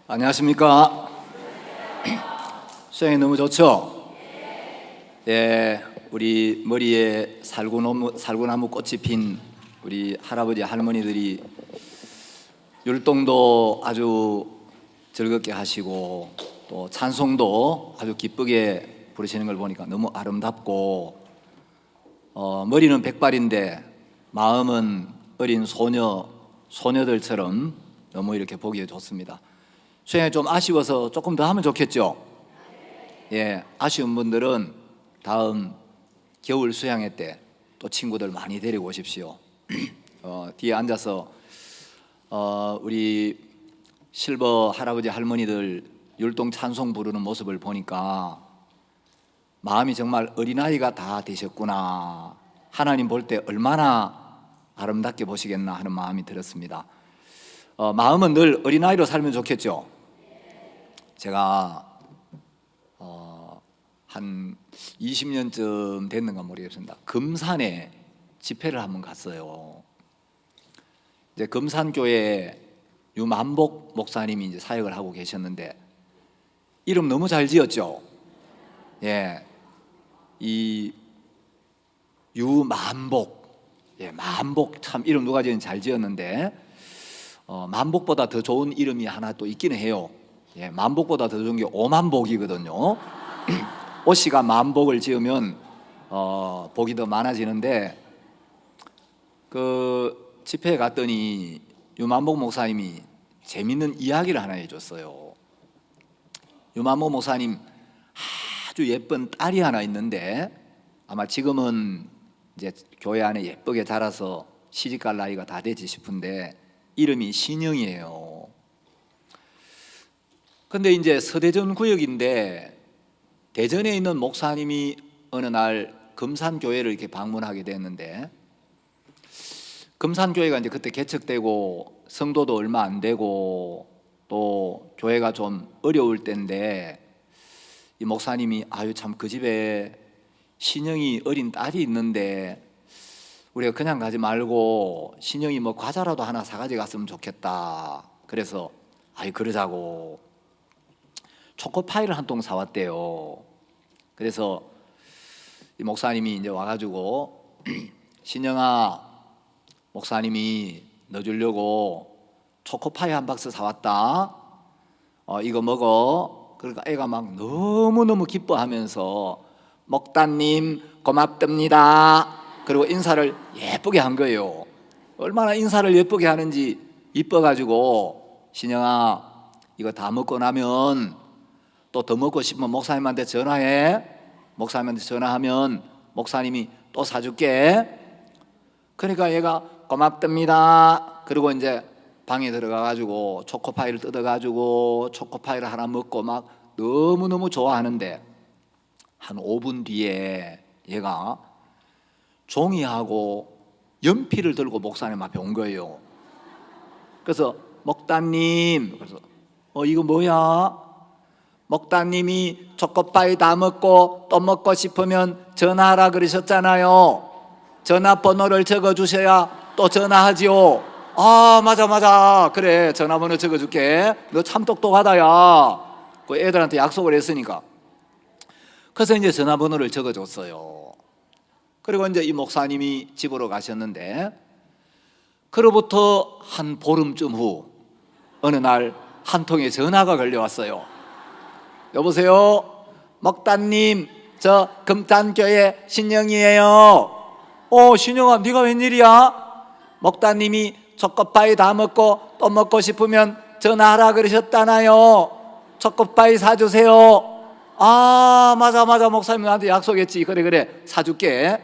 안녕하십니까? 수영이 너무 좋죠? 예, 우리 머리에 살구나무 꽃이 핀 우리 할아버지 할머니들이 율동도 아주 즐겁게 하시고 또 찬송도 아주 기쁘게 부르시는 걸 보니까 너무 아름답고 머리는 백발인데 마음은 어린 소녀들처럼 너무 이렇게 보기에 좋습니다. 수영이 좀 아쉬워서 조금 더 하면 좋겠죠? 예, 아쉬운 분들은 다음 겨울 수양회 때 또 친구들 많이 데리고 오십시오. 뒤에 앉아서 우리 실버 할아버지 할머니들 율동 찬송 부르는 모습을 보니까 마음이 정말 어린아이가 다 되셨구나, 하나님 볼 때 얼마나 아름답게 보시겠나 하는 마음이 들었습니다. 마음은 늘 어린아이로 살면 좋겠죠. 제가 한 20년쯤 됐는가 모르겠습니다. 금산에 집회를 한번 갔어요. 이제 금산교회 유만복 목사님이 이제 사역을 하고 계셨는데 이름 너무 잘 지었죠. 예, 이 유만복, 예, 만복 참 이름 누가 지은 잘 지었는데 만복보다 더 좋은 이름이 하나 또 있기는 해요. 예, 만복보다 더 좋은 게 오만복이거든요. 오씨가 만복을 지으면 복이 더 많아지는데 그 집회에 갔더니 유만복 목사님이 재밌는 이야기를 하나 해줬어요. 유만복 목사님 아주 예쁜 딸이 하나 있는데 아마 지금은 이제 교회 안에 예쁘게 자라서 시집갈 나이가 다 되지 싶은데 이름이 신영이에요. 근데 이제 서대전 구역인데 대전에 있는 목사님이 어느 날 금산교회를 이렇게 방문하게 됐는데 금산교회가 이제 그때 개척되고 성도도 얼마 안 되고 또 교회가 좀 어려울 때인데 이 목사님이 아유 참 그 집에 신영이 어린 딸이 있는데 우리가 그냥 가지 말고 신영이 뭐 과자라도 하나 사가지 갔으면 좋겠다. 그래서 아이 그러자고 초코파이를 한 통 사왔대요. 그래서 이 목사님이 이제 와가지고 신영아, 목사님이 너 주려고 초코파이 한 박스 사왔다. 이거 먹어. 그러니까 애가 막 너무너무 기뻐하면서 목다님 고맙답니다. 그리고 인사를 예쁘게 한 거예요. 얼마나 인사를 예쁘게 하는지 이뻐가지고 신영아 이거 다 먹고 나면 또 더 먹고 싶으면 목사님한테 전화해. 목사님한테 전화하면 목사님이 또 사줄게. 그러니까 얘가 고맙답니다. 그리고 이제 방에 들어가가지고 초코파이를 뜯어가지고 초코파이를 하나 먹고 막 너무너무 좋아하는데 한 5분 뒤에 얘가 종이하고 연필을 들고 목사님 앞에 온 거예요. 그래서 목다님, 그래서 이거 뭐야? 목다님이 초코파이 다 먹고 또 먹고 싶으면 전화하라 그러셨잖아요. 전화번호를 적어주셔야 또 전화하지요. 아 맞아 그래 전화번호 적어줄게. 너 참 똑똑하다 야. 그 애들한테 약속을 했으니까. 그래서 이제 전화번호를 적어줬어요. 그리고 이제 이 목사님이 집으로 가셨는데 그로부터 한 보름쯤 후 어느 날 한 통의 전화가 걸려왔어요. 여보세요? 목다님 저 금산교회 신영이에요. 신영아 네가 웬일이야? 목다님이 초코파이 다 먹고 또 먹고 싶으면 전화하라 그러셨잖아요. 초코파이 사주세요. 아 맞아 목사님 나한테 약속했지. 그래 사줄게.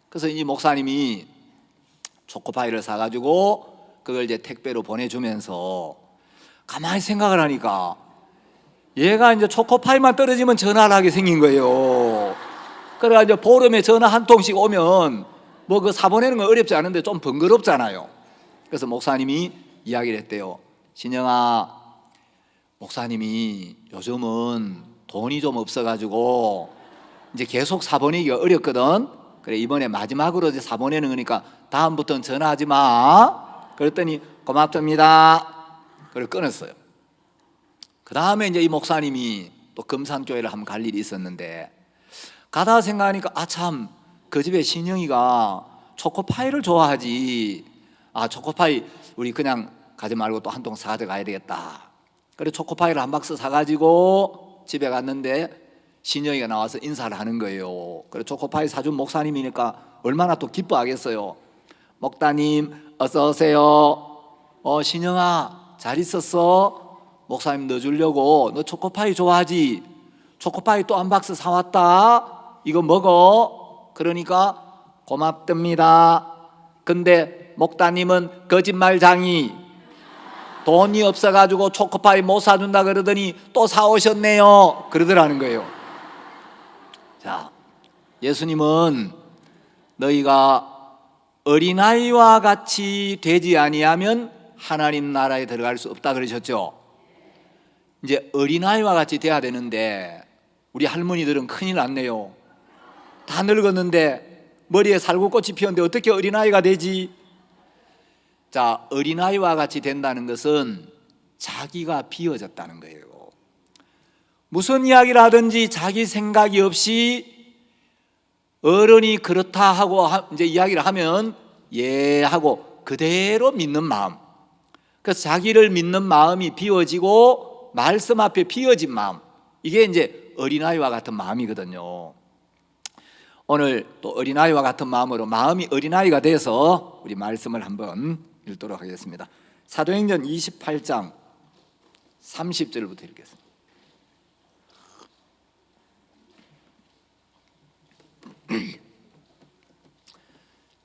그래서 이 목사님이 초코파이를 사가지고 그걸 이제 택배로 보내주면서 가만히 생각을 하니까 얘가 이제 초코파이만 떨어지면 전화를 하게 생긴 거예요. 그래가지고 보름에 전화 한 통씩 오면 뭐 그 사보내는 건 어렵지 않은데 좀 번거롭잖아요. 그래서 목사님이 이야기를 했대요. 신영아, 목사님이 요즘은 돈이 좀 없어가지고 이제 계속 사보내기가 어렵거든. 그래 이번에 마지막으로 이제 사보내는 거니까 다음부터는 전화하지 마. 그랬더니 고맙답니다. 그걸 끊었어요. 그 다음에 이제 이 목사님이 또 금산교회를 한번 갈 일이 있었는데, 가다 생각하니까 참 그 집에 신영이가 초코파이를 좋아하지. 초코파이 우리 그냥 가지 말고 또 한 통 사가져가야 되겠다. 그래서 초코파이를 한 박스 사가지고 집에 갔는데 신영이가 나와서 인사를 하는 거예요. 그래서 초코파이 사준 목사님이니까 얼마나 또 기뻐하겠어요. 목사님 어서 오세요. 신영아 잘 있었어? 목사님 너 주려고, 너 초코파이 좋아하지? 초코파이 또 한 박스 사왔다. 이거 먹어. 그러니까 고맙답니다. 근데 목사님은 거짓말장이, 돈이 없어가지고 초코파이 못 사준다 그러더니 또 사오셨네요. 그러더라는 거예요. 자, 예수님은 너희가 어린아이와 같이 되지 아니하면 하나님 나라에 들어갈 수 없다 그러셨죠. 이제 어린아이와 같이 돼야 되는데 우리 할머니들은 큰일 났네요. 다 늙었는데 머리에 살구꽃이 피었는데 어떻게 어린아이가 되지? 자, 어린아이와 같이 된다는 것은 자기가 비워졌다는 거예요. 무슨 이야기를 하든지 자기 생각이 없이 어른이 그렇다 하고 이제 이야기를 하면 예 하고 그대로 믿는 마음. 그래서 자기를 믿는 마음이 비워지고 말씀 앞에 비워진 마음, 이게 이제 어린아이와 같은 마음이거든요. 오늘 또 어린아이와 같은 마음으로 마음이 어린아이가 돼서 우리 말씀을 한번 읽도록 하겠습니다. 사도행전 28장 30절부터 읽겠습니다.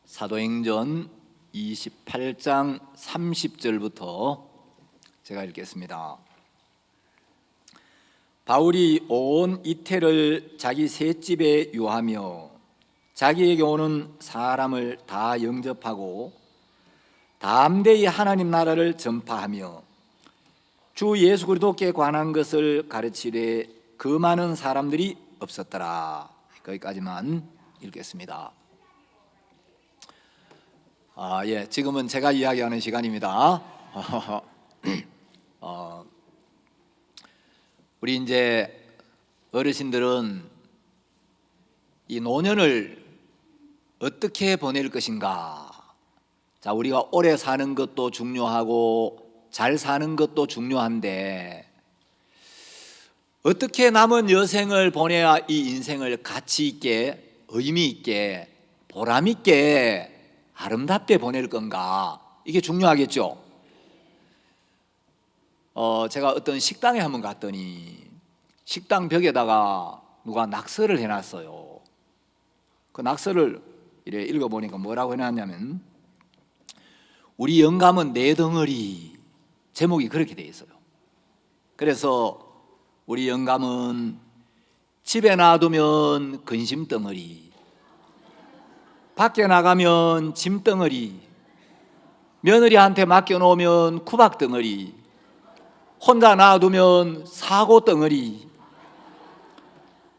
사도행전 28장 30절부터 제가 읽겠습니다. 바울이 온 이태를 자기 셋집에 유하며 자기에게 오는 사람을 다 영접하고 담대히 하나님 나라를 전파하며 주 예수 그리스도께 관한 것을 가르치되 그 많은 사람들이 없었더라. 거기까지만 읽겠습니다. 지금은 제가 이야기하는 시간입니다. 우리 이제 어르신들은 이 노년을 어떻게 보낼 것인가? 자, 우리가 오래 사는 것도 중요하고 잘 사는 것도 중요한데 어떻게 남은 여생을 보내야 이 인생을 가치 있게, 의미 있게, 보람 있게, 아름답게 보낼 건가? 이게 중요하겠죠. 제가 어떤 식당에 한번 갔더니 식당 벽에다가 누가 낙서를 해놨어요. 그 낙서를 이렇게 읽어보니까 뭐라고 해놨냐면 우리 영감은 네 덩어리, 제목이 그렇게 돼 있어요. 그래서 우리 영감은 집에 놔두면 근심 덩어리, 밖에 나가면 짐 덩어리, 며느리한테 맡겨놓으면 구박 덩어리, 혼자 놔두면 사고 덩어리.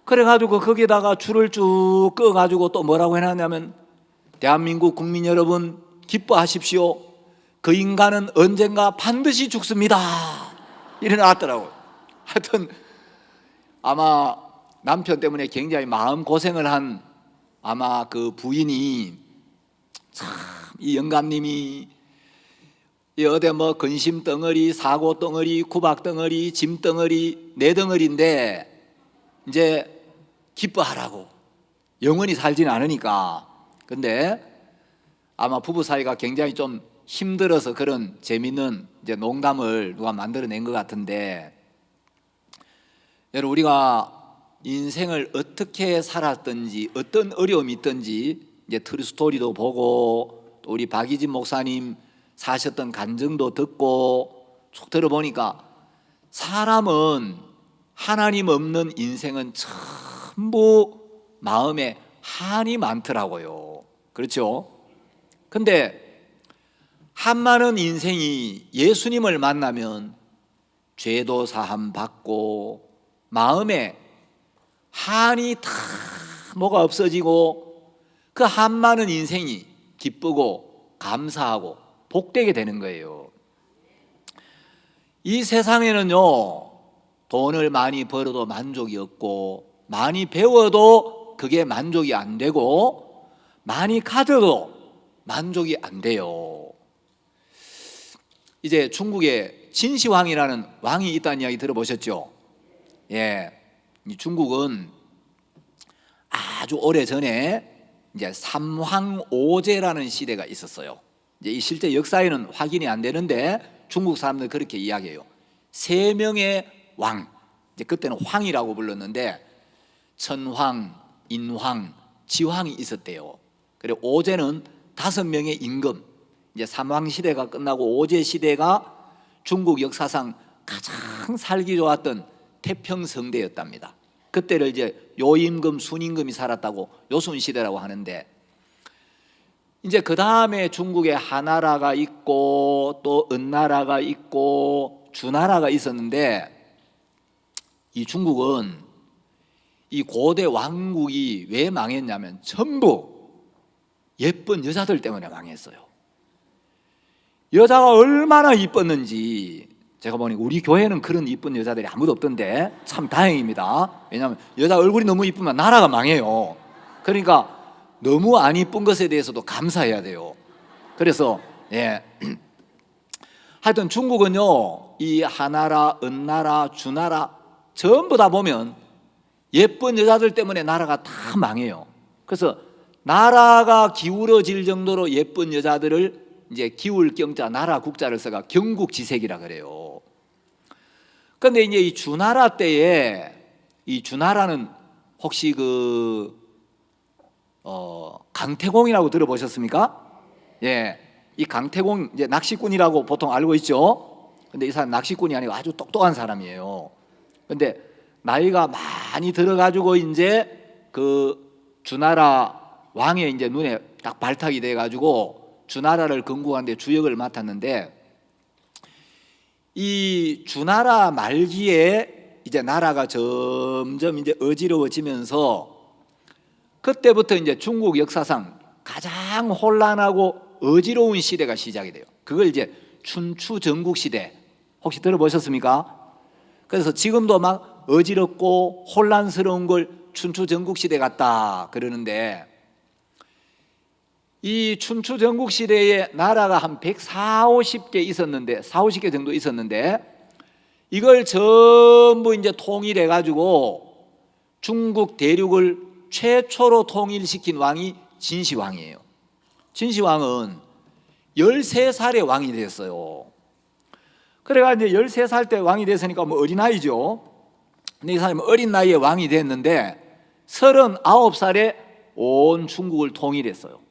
그래가지고 거기다가 줄을 쭉 꺼가지고 또 뭐라고 해놨냐면 대한민국 국민 여러분 기뻐하십시오. 그 인간은 언젠가 반드시 죽습니다. 이래 놨더라고요. 하여튼 아마 남편 때문에 굉장히 마음고생을 한 아마 그 부인이 참 이 영감님이 어디 뭐 근심 덩어리, 사고 덩어리, 구박 덩어리, 짐 덩어리, 네 덩어리인데 이제 기뻐하라고, 영원히 살지는 않으니까. 근데 아마 부부 사이가 굉장히 좀 힘들어서 그런 재밌는 이제 농담을 누가 만들어낸 것 같은데, 여러분 우리가 인생을 어떻게 살았든지 어떤 어려움이 있든지 이제 트루스토리도 보고 또 우리 박이진 목사님 사셨던 간증도 듣고 쭉 들어보니까 사람은 하나님 없는 인생은 전부 마음에 한이 많더라고요. 그렇죠? 근데 한 많은 인생이 예수님을 만나면 죄도 사함 받고 마음에 한이 다 뭐가 없어지고 그 한 많은 인생이 기쁘고 감사하고 복되게 되는 거예요. 이 세상에는요 돈을 많이 벌어도 만족이 없고, 많이 배워도 그게 만족이 안 되고, 많이 가져도 만족이 안 돼요. 이제 중국에 진시황이라는 왕이 있다는 이야기 들어보셨죠? 예, 이 중국은 아주 오래 전에 이제 삼황오제라는 시대가 있었어요. 이제 이 실제 역사에는 확인이 안 되는데 중국 사람들 그렇게 이야기해요. 세 명의 왕, 이제 그때는 황이라고 불렀는데 천황, 인황, 지황이 있었대요. 그리고 오제는 5명의 임금. 이제 삼황 시대가 끝나고 오제 시대가 중국 역사상 가장 살기 좋았던 태평성대였답니다. 그때를 이제 요임금, 순임금이 살았다고 요순 시대라고 하는데, 이제 그 다음에 중국에 하나라가 있고 또 은나라가 있고 주나라가 있었는데, 이 중국은 이 고대 왕국이 왜 망했냐면 전부 예쁜 여자들 때문에 망했어요. 여자가 얼마나 이뻤는지, 제가 보니 우리 교회는 그런 이쁜 여자들이 아무도 없던데 참 다행입니다. 왜냐하면 여자 얼굴이 너무 이쁘면 나라가 망해요. 그러니까 너무 안 이쁜 것에 대해서도 감사해야 돼요. 그래서 하여튼 중국은요, 이 하나라, 은나라, 주나라 전부 다 보면 예쁜 여자들 때문에 나라가 다 망해요. 그래서 나라가 기울어질 정도로 예쁜 여자들을 이제 기울 경자 나라 국자를 써가 경국지색이라 그래요. 그런데 이제 이 주나라 때에, 이 주나라는 혹시 강태공이라고 들어보셨습니까? 예, 이 강태공 이제 낚시꾼이라고 보통 알고 있죠. 근데 이 사람 낚시꾼이 아니고 아주 똑똑한 사람이에요. 근데 나이가 많이 들어가지고 이제 그 주나라 왕의 이제 눈에 딱 발탁이 돼가지고 주나라를 건국하는데 주역을 맡았는데, 이 주나라 말기에 이제 나라가 점점 이제 어지러워지면서 그때부터 이제 중국 역사상 가장 혼란하고 어지러운 시대가 시작이 돼요. 그걸 이제 춘추 전국 시대, 혹시 들어보셨습니까? 그래서 지금도 막 어지럽고 혼란스러운 걸 춘추 전국 시대 같다 그러는데, 이 춘추 전국 시대에 나라가 한 140, 50개 있었는데, 40, 50개 정도 있었는데, 이걸 전부 이제 통일해 가지고 중국 대륙을 최초로 통일시킨 왕이 진시황이에요. 진시황은 13살에 왕이 됐어요. 그래가 이제 13살 때 왕이 됐으니까 뭐 어린아이죠. 근데 이 사람이 어린 나이에 왕이 됐는데 39살에 온 중국을 통일했어요.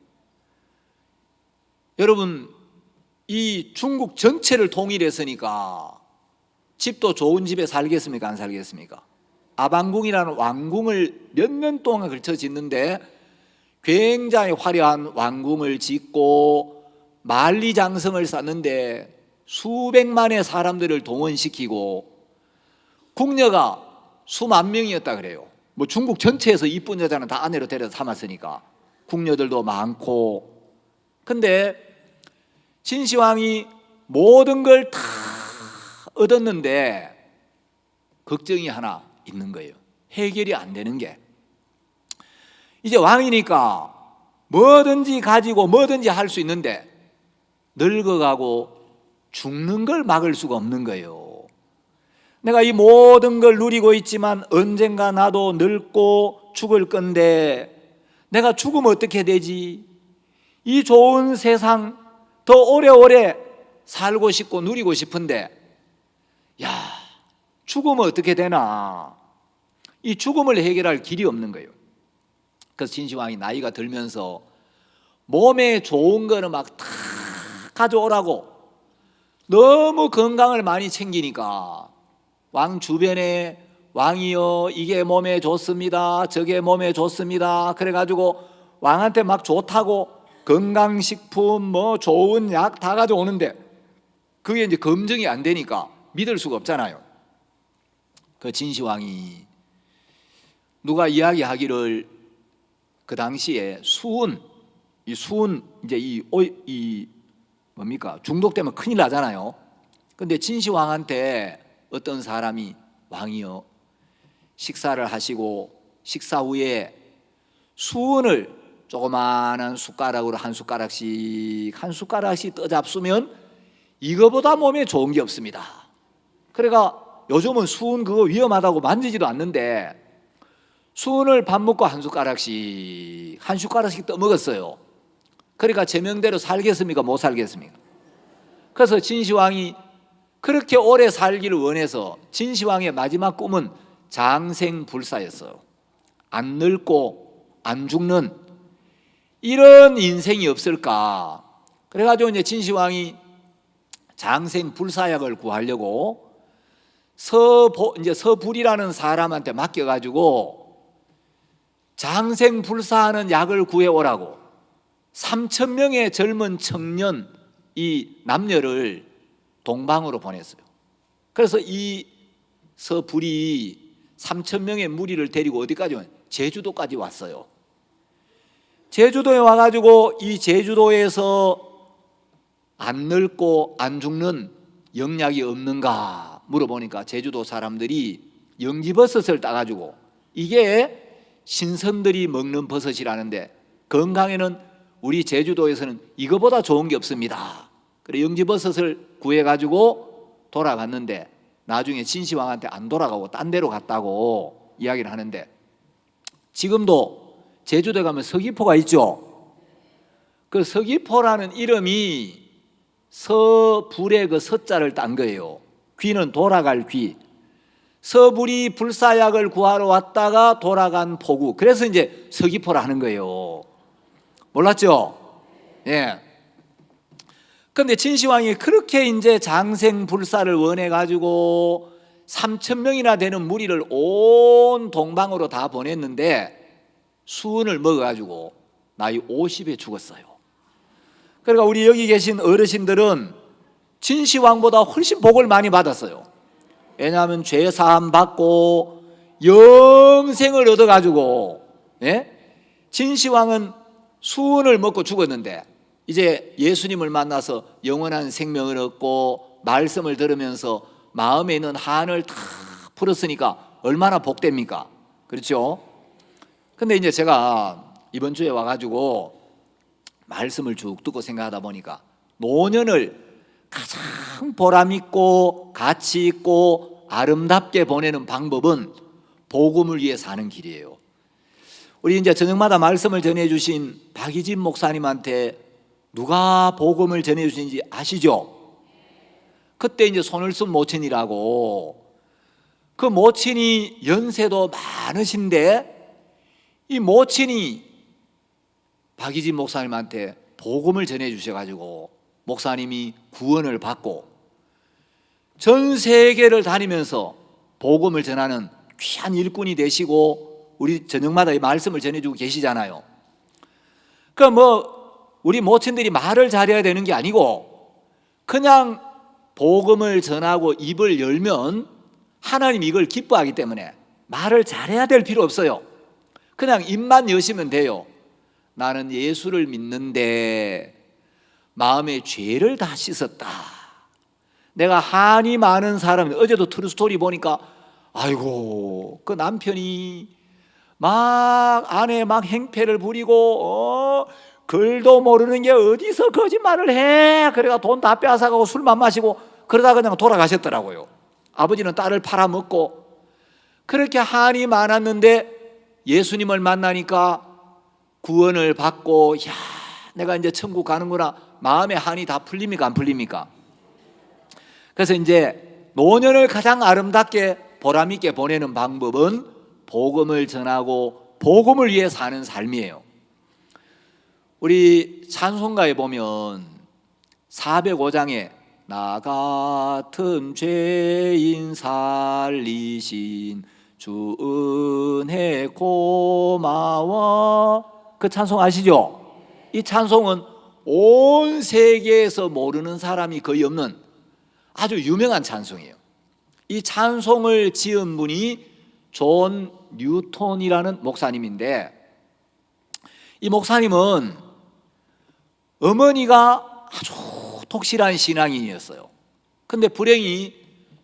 여러분, 이 중국 전체를 통일했으니까 집도 좋은 집에 살겠습니까? 안 살겠습니까? 아방궁이라는 왕궁을 몇 년 동안 걸쳐 짓는데 굉장히 화려한 왕궁을 짓고 만리장성을 쌓는데 수백만의 사람들을 동원시키고 궁녀가 수만 명이었다 그래요. 뭐 중국 전체에서 이쁜 여자는 다 아내로 데려다 삼았으니까 궁녀들도 많고. 근데 진시황이 모든 걸 다 얻었는데 걱정이 하나 있는 거예요. 해결이 안 되는 게, 이제 왕이니까 뭐든지 가지고 뭐든지 할 수 있는데 늙어가고 죽는 걸 막을 수가 없는 거예요. 내가 이 모든 걸 누리고 있지만 언젠가 나도 늙고 죽을 건데 내가 죽으면 어떻게 되지? 이 좋은 세상 더 오래오래 살고 싶고 누리고 싶은데, 야, 죽으면 어떻게 되나? 이 죽음을 해결할 길이 없는 거예요. 그래서 진시황이 나이가 들면서 몸에 좋은 거는 막 다 가져오라고 너무 건강을 많이 챙기니까 왕 주변에 왕이여 이게 몸에 좋습니다, 저게 몸에 좋습니다, 그래가지고 왕한테 막 좋다고 건강식품 뭐 좋은 약 다 가져오는데 그게 이제 검증이 안 되니까 믿을 수가 없잖아요. 그 진시황이 누가 이야기하기를 그 당시에 수은 이제 이 뭡니까 중독되면 큰일 나잖아요. 근데 진시황한테 어떤 사람이 왕이요 식사를 하시고 식사 후에 수은을 조그마한 숟가락으로 한 숟가락씩 떠잡수면 이거보다 몸에 좋은 게 없습니다. 그러니까 요즘은 수은 그거 위험하다고 만지지도 않는데 수은을 밥 먹고 한 숟가락씩 떠먹었어요. 그러니까 제명대로 살겠습니까? 못 살겠습니까? 그래서 진시황이 그렇게 오래 살기를 원해서 진시황의 마지막 꿈은 장생불사였어요. 안 늙고 안 죽는 이런 인생이 없을까. 그래가지고 이제 진시황이 장생불사약을 구하려고 서불이라는 사람한테 맡겨가지고 장생불사하는 약을 구해오라고 3,000명의 젊은 청년 이 남녀를 동방으로 보냈어요. 그래서 이 서불이 3,000명의 무리를 데리고 어디까지 왔어요? 제주도까지 왔어요. 제주도에 와가지고 이 제주도에서 안 늙고 안 죽는 영약이 없는가 물어보니까 제주도 사람들이 영지버섯을 따가지고 이게 신선들이 먹는 버섯이라는데 건강에는 우리 제주도에서는 이거보다 좋은 게 없습니다. 그래 영지버섯을 구해가지고 돌아갔는데 나중에 진시황한테 안 돌아가고 딴 데로 갔다고 이야기를 하는데 지금도 제주도에 가면 서귀포가 있죠. 그 서귀포라는 이름이 서불의 그 서자를 딴 거예요. 귀는 돌아갈 귀. 서불이 불사약을 구하러 왔다가 돌아간 포구. 그래서 이제 서귀포라 하는 거예요. 몰랐죠? 예. 근데 진시황이 그렇게 이제 장생불사를 원해가지고 3,000명이나 되는 무리를 온 동방으로 다 보냈는데 수은을 먹어가지고 나이 50에 죽었어요. 그러니까 우리 여기 계신 어르신들은 진시황보다 훨씬 복을 많이 받았어요. 왜냐하면 죄사함 받고 영생을 얻어가지고, 예? 진시황은 수은을 먹고 죽었는데 이제 예수님을 만나서 영원한 생명을 얻고 말씀을 들으면서 마음에 있는 한을 다 풀었으니까 얼마나 복됩니까? 그렇죠? 근데 이제 제가 이번 주에 와가지고 말씀을 쭉 듣고 생각하다 보니까 노년을 가장 보람있고 가치있고 아름답게 보내는 방법은 복음을 위해 사는 길이에요. 우리 이제 저녁마다 말씀을 전해주신 박희진 목사님한테 누가 복음을 전해주신지 아시죠? 그때 이제 손을 쓴 모친이라고. 그 모친이 연세도 많으신데 이 모친이 박희진 목사님한테 복음을 전해주셔가지고 목사님이 구원을 받고 전 세계를 다니면서 복음을 전하는 귀한 일꾼이 되시고 우리 저녁마다 이 말씀을 전해주고 계시잖아요. 그러니까 우리 모친들이 말을 잘해야 되는 게 아니고 그냥 복음을 전하고 입을 열면 하나님이 이걸 기뻐하기 때문에 말을 잘해야 될 필요 없어요. 그냥 입만 여시면 돼요. 나는 예수를 믿는데 마음의 죄를 다 씻었다. 내가 한이 많은 사람, 어제도 트루스토리 보니까 아이고 그 남편이 막 아내 막 행패를 부리고 글도 모르는 게 어디서 거짓말을 해. 그래가 돈 다 빼앗아가고 술만 마시고 그러다 그냥 돌아가셨더라고요. 아버지는 딸을 팔아먹고. 그렇게 한이 많았는데 예수님을 만나니까 구원을 받고 야 내가 이제 천국 가는구나. 마음의 한이 다 풀립니까? 안 풀립니까? 그래서 이제 노년을 가장 아름답게 보람있게 보내는 방법은 복음을 전하고 복음을 위해 사는 삶이에요. 우리 찬송가에 보면 405장에 나 같은 죄인 살리신 주 은혜 고마워. 그 찬송 아시죠? 이 찬송은 온 세계에서 모르는 사람이 거의 없는 아주 유명한 찬송이에요. 이 찬송을 지은 분이 존 뉴턴이라는 목사님인데 이 목사님은 어머니가 아주 독실한 신앙인이었어요. 근데 불행히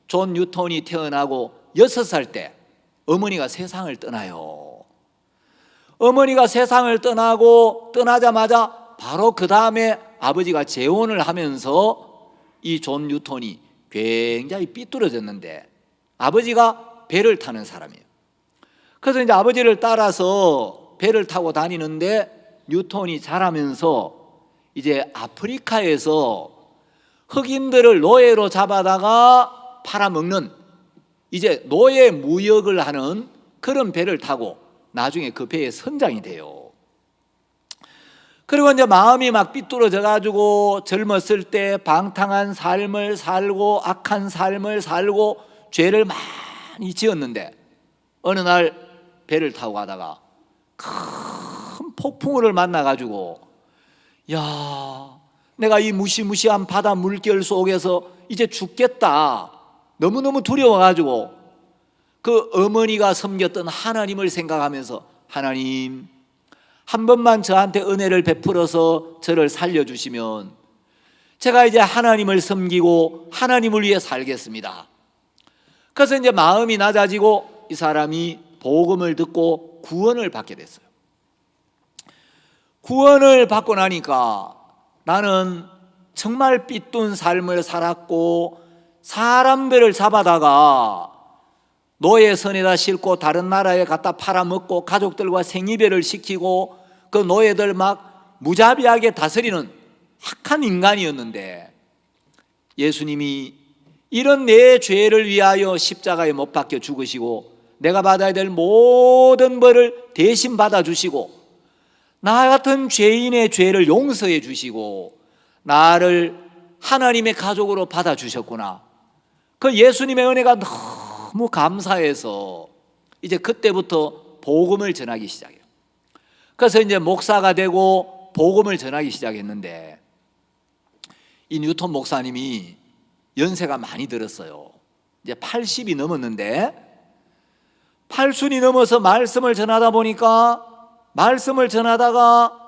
존 뉴턴이 태어나고 6살 때 어머니가 세상을 떠나요. 어머니가 세상을 떠나고 떠나자마자 바로 그 다음에 아버지가 재혼을 하면서 이 존 뉴턴이 굉장히 삐뚤어졌는데, 아버지가 배를 타는 사람이에요. 그래서 이제 아버지를 따라서 배를 타고 다니는데, 뉴턴이 자라면서 이제 아프리카에서 흑인들을 노예로 잡아다가 팔아먹는, 이제 노예 무역을 하는 그런 배를 타고 나중에 그 배의 선장이 돼요. 그리고 이제 마음이 막 삐뚤어져 가지고 젊었을 때 방탕한 삶을 살고 악한 삶을 살고 죄를 많이 지었는데, 어느 날 배를 타고 가다가 큰 폭풍우를 만나 가지고, 야, 내가 이 무시무시한 바다 물결 속에서 이제 죽겠다, 너무너무 두려워가지고 그 어머니가 섬겼던 하나님을 생각하면서, 하나님, 한 번만 저한테 은혜를 베풀어서 저를 살려주시면 제가 이제 하나님을 섬기고 하나님을 위해 살겠습니다. 그래서 이제 마음이 낮아지고 이 사람이 복음을 듣고 구원을 받게 됐어요. 구원을 받고 나니까 나는 정말 삐뚤은 삶을 살았고 사람들을 잡아다가 노예선에다 싣고 다른 나라에 갖다 팔아먹고 가족들과 생이별을 시키고 그 노예들 막 무자비하게 다스리는 악한 인간이었는데, 예수님이 이런 내 죄를 위하여 십자가에 못 박혀 죽으시고 내가 받아야 될 모든 벌을 대신 받아주시고 나 같은 죄인의 죄를 용서해 주시고 나를 하나님의 가족으로 받아주셨구나. 그 예수님의 은혜가 너무 감사해서 이제 그때부터 복음을 전하기 시작해요. 그래서 이제 목사가 되고 복음을 전하기 시작했는데, 이 뉴턴 목사님이 연세가 많이 들었어요. 이제 80이 넘었는데, 80이 넘어서 말씀을 전하다 보니까, 말씀을 전하다가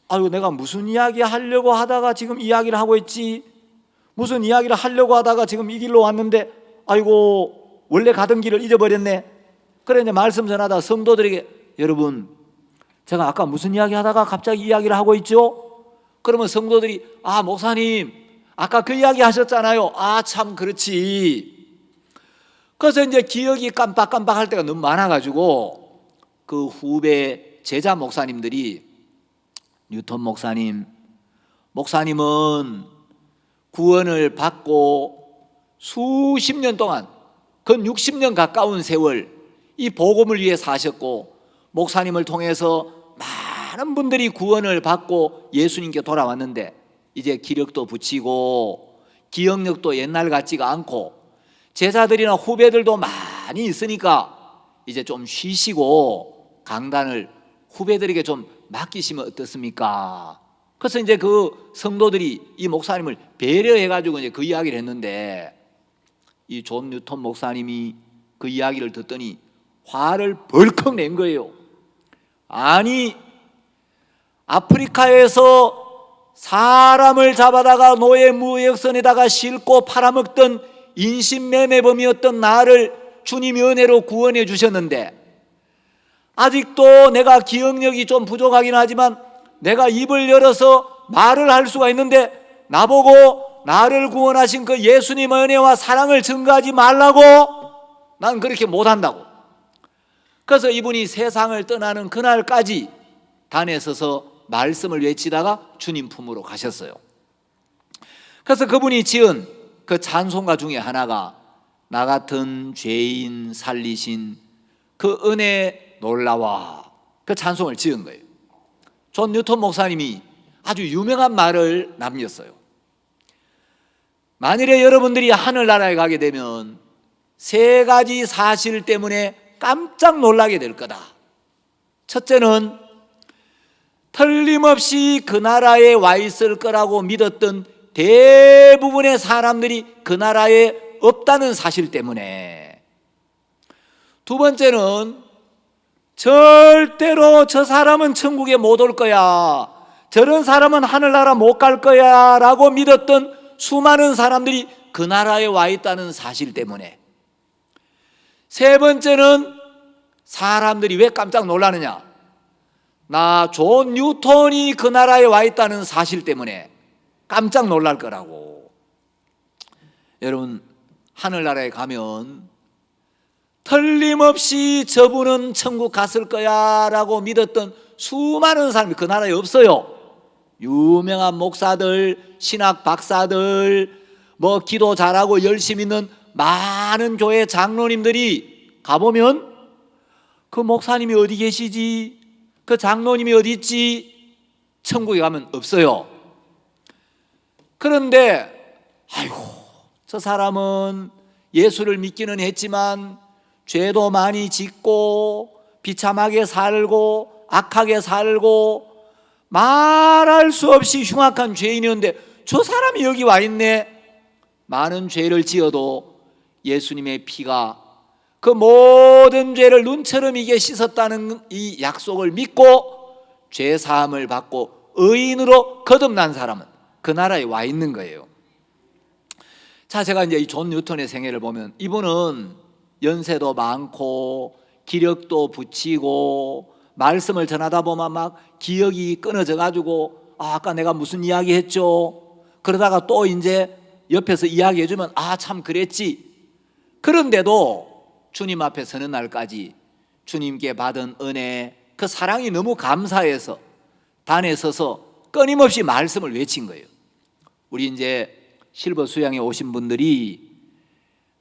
아유, 내가 무슨 이야기 하려고 하다가 지금 이야기를 하고 있지, 무슨 이야기를 하려고 하다가 지금 이 길로 왔는데 아이고 원래 가던 길을 잊어버렸네. 그래 이제 말씀 전하다 성도들에게, 여러분 제가 아까 무슨 이야기 하다가 갑자기 이야기를 하고 있죠? 그러면 성도들이, 아 목사님 아까 그 이야기 하셨잖아요. 아 참 그렇지. 그래서 이제 기억이 깜빡깜빡할 때가 너무 많아가지고 그 후배 제자 목사님들이, 뉴턴 목사님, 목사님은 구원을 받고 수십 년 동안, 근 60년 가까운 세월 이 복음을 위해 사셨고 목사님을 통해서 많은 분들이 구원을 받고 예수님께 돌아왔는데 이제 기력도 붙이고 기억력도 옛날 같지가 않고 제자들이나 후배들도 많이 있으니까 이제 좀 쉬시고 강단을 후배들에게 좀 맡기시면 어떻습니까? 그래서 이제 그 성도들이 이 목사님을 배려해가지고 이제 그 이야기를 했는데, 이 존 뉴턴 목사님이 그 이야기를 듣더니 화를 벌컥 낸 거예요. 아니, 아프리카에서 사람을 잡아다가 노예 무역선에다가 싣고 팔아먹던 인신매매범이었던 나를 주님이 은혜로 구원해 주셨는데, 아직도 내가 기억력이 좀 부족하긴 하지만 내가 입을 열어서 말을 할 수가 있는데 나보고 나를 구원하신 그 예수님의 은혜와 사랑을 증거하지 말라고? 난 그렇게 못한다고. 그래서 이분이 세상을 떠나는 그날까지 단에 서서 말씀을 외치다가 주님 품으로 가셨어요. 그래서 그분이 지은 그 찬송가 중에 하나가 나 같은 죄인 살리신 그 은혜 놀라와, 그 찬송을 지은 거예요. 존 뉴턴 목사님이 아주 유명한 말을 남겼어요. 만일에 여러분들이 하늘나라에 가게 되면 세 가지 사실 때문에 깜짝 놀라게 될 거다. 첫째는 틀림없이 그 나라에 와 있을 거라고 믿었던 대부분의 사람들이 그 나라에 없다는 사실 때문에. 두 번째는 절대로 저 사람은 천국에 못 올 거야, 저런 사람은 하늘나라 못 갈 거야 라고 믿었던 수많은 사람들이 그 나라에 와 있다는 사실 때문에. 세 번째는 사람들이 왜 깜짝 놀라느냐? 나 존 뉴턴이 그 나라에 와 있다는 사실 때문에 깜짝 놀랄 거라고. 여러분, 하늘나라에 가면 틀림없이 저분은 천국 갔을 거야 라고 믿었던 수많은 사람이 그 나라에 없어요. 유명한 목사들, 신학 박사들, 뭐 기도 잘하고 열심히 있는 많은 교회 장로님들이 가보면 그 목사님이 어디 계시지? 그 장로님이 어디 있지? 천국에 가면 없어요. 그런데 아이고, 저 사람은 예수를 믿기는 했지만 죄도 많이 짓고 비참하게 살고 악하게 살고 말할 수 없이 흉악한 죄인이었는데 저 사람이 여기 와 있네. 많은 죄를 지어도 예수님의 피가 그 모든 죄를 눈처럼 이게 씻었다는 이 약속을 믿고 죄 사함을 받고 의인으로 거듭난 사람은 그 나라에 와 있는 거예요. 자, 제가 이제 이 존 뉴턴의 생애를 보면 이분은 연세도 많고 기력도 붙이고 말씀을 전하다 보면 막 기억이 끊어져 가지고 아까 내가 무슨 이야기 했죠? 그러다가 또 이제 옆에서 이야기해 주면 참 그랬지. 그런데도 주님 앞에 서는 날까지 주님께 받은 은혜, 그 사랑이 너무 감사해서 단에 서서 끊임없이 말씀을 외친 거예요. 우리 이제 실버 수양에 오신 분들이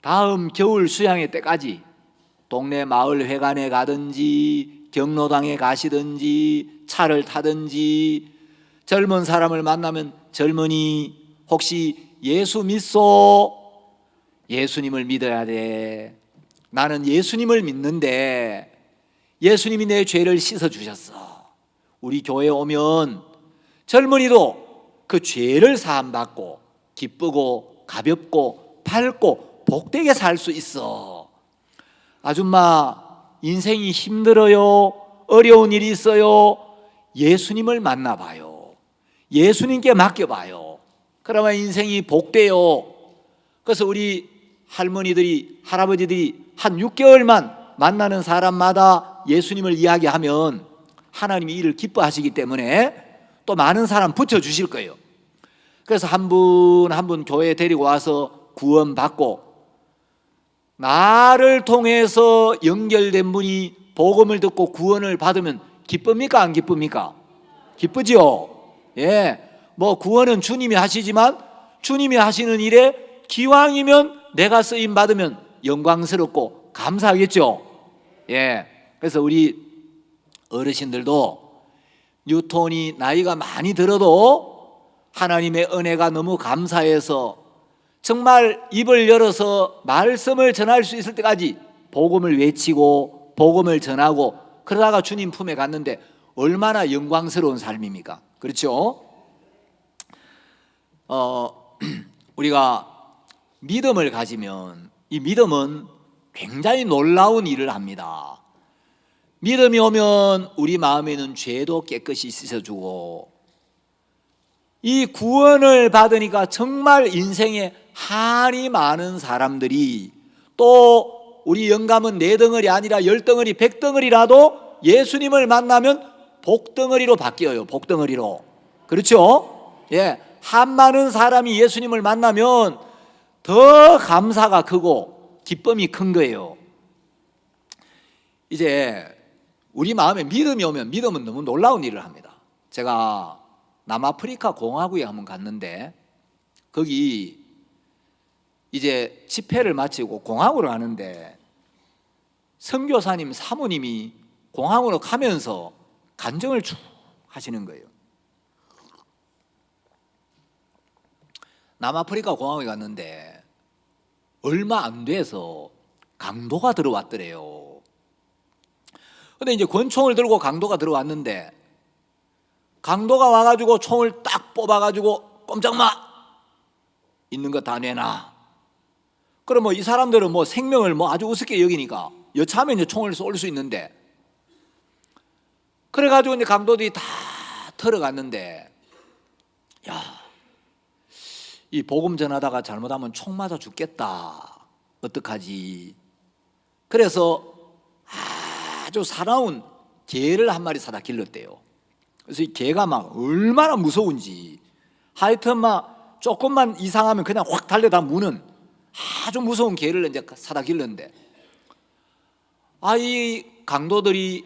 다음 겨울 수양회 때까지 동네 마을 회관에 가든지 경로당에 가시든지 차를 타든지 젊은 사람을 만나면 젊은이 혹시 예수 믿소? 예수님을 믿어야 돼. 나는 예수님을 믿는데 예수님이 내 죄를 씻어주셨어. 우리 교회에 오면 젊은이도 그 죄를 사함받고 기쁘고 가볍고 밝고 복되게 살 수 있어. 아줌마 인생이 힘들어요. 어려운 일이 있어요. 예수님을 만나봐요. 예수님께 맡겨봐요. 그러면 인생이 복돼요. 그래서 우리 할머니들이 할아버지들이 한 6개월만 만나는 사람마다 예수님을 이야기하면 하나님이 이를 기뻐하시기 때문에 또 많은 사람 붙여주실 거예요. 그래서 한 분 한 분 교회에 데리고 와서 구원받고 나를 통해서 연결된 분이 복음을 듣고 구원을 받으면 기쁩니까? 안 기쁩니까? 기쁘죠? 예. 뭐 구원은 주님이 하시지만 주님이 하시는 일에 기왕이면 내가 쓰임 받으면 영광스럽고 감사하겠죠? 예. 그래서 우리 어르신들도 뉴턴이 나이가 많이 들어도 하나님의 은혜가 너무 감사해서 정말 입을 열어서 말씀을 전할 수 있을 때까지 복음을 외치고 복음을 전하고 그러다가 주님 품에 갔는데 얼마나 영광스러운 삶입니까? 그렇죠? 우리가 믿음을 가지면 이 믿음은 굉장히 놀라운 일을 합니다. 믿음이 오면 우리 마음에는 죄도 깨끗이 씻어주고 이 구원을 받으니까 정말 인생에 한이 많은 사람들이 또 우리 영감은 4덩어리 아니라 10덩어리 100덩어리라도 예수님을 만나면 복덩어리로 바뀌어요. 복덩어리로. 그렇죠? 예, 한 많은 사람이 예수님을 만나면 더 감사가 크고 기쁨이 큰 거예요. 이제 우리 마음에 믿음이 오면 믿음은 너무 놀라운 일을 합니다. 제가 남아프리카 공화국에 한번 갔는데 거기 이제 집회를 마치고 공항으로 가는데 선교사님 사모님이 공항으로 가면서 간증을 쭉 하시는 거예요. 남아프리카 공항에 갔는데 얼마 안 돼서 강도가 들어왔더래요. 근데 이제 권총을 들고 강도가 들어왔는데 강도가 와가지고 총을 딱 뽑아가지고 꼼짝마 있는 거 다 내놔. 그럼 뭐 이 사람들은 뭐 생명을 뭐 아주 우습게 여기니까 여차하면 이제 총을 쏠 수 있는데 그래가지고 이제 강도들이 다 털어갔는데 야, 이 복음 전하다가 잘못하면 총 맞아 죽겠다. 어떡하지? 그래서 아주 사나운 개를 한 마리 사다 길렀대요. 그래서 이 개가 막 얼마나 무서운지, 하여튼 막 조금만 이상하면 그냥 확 달려다 무는 아주 무서운 개를 이제 사다 길렀는데, 이 강도들이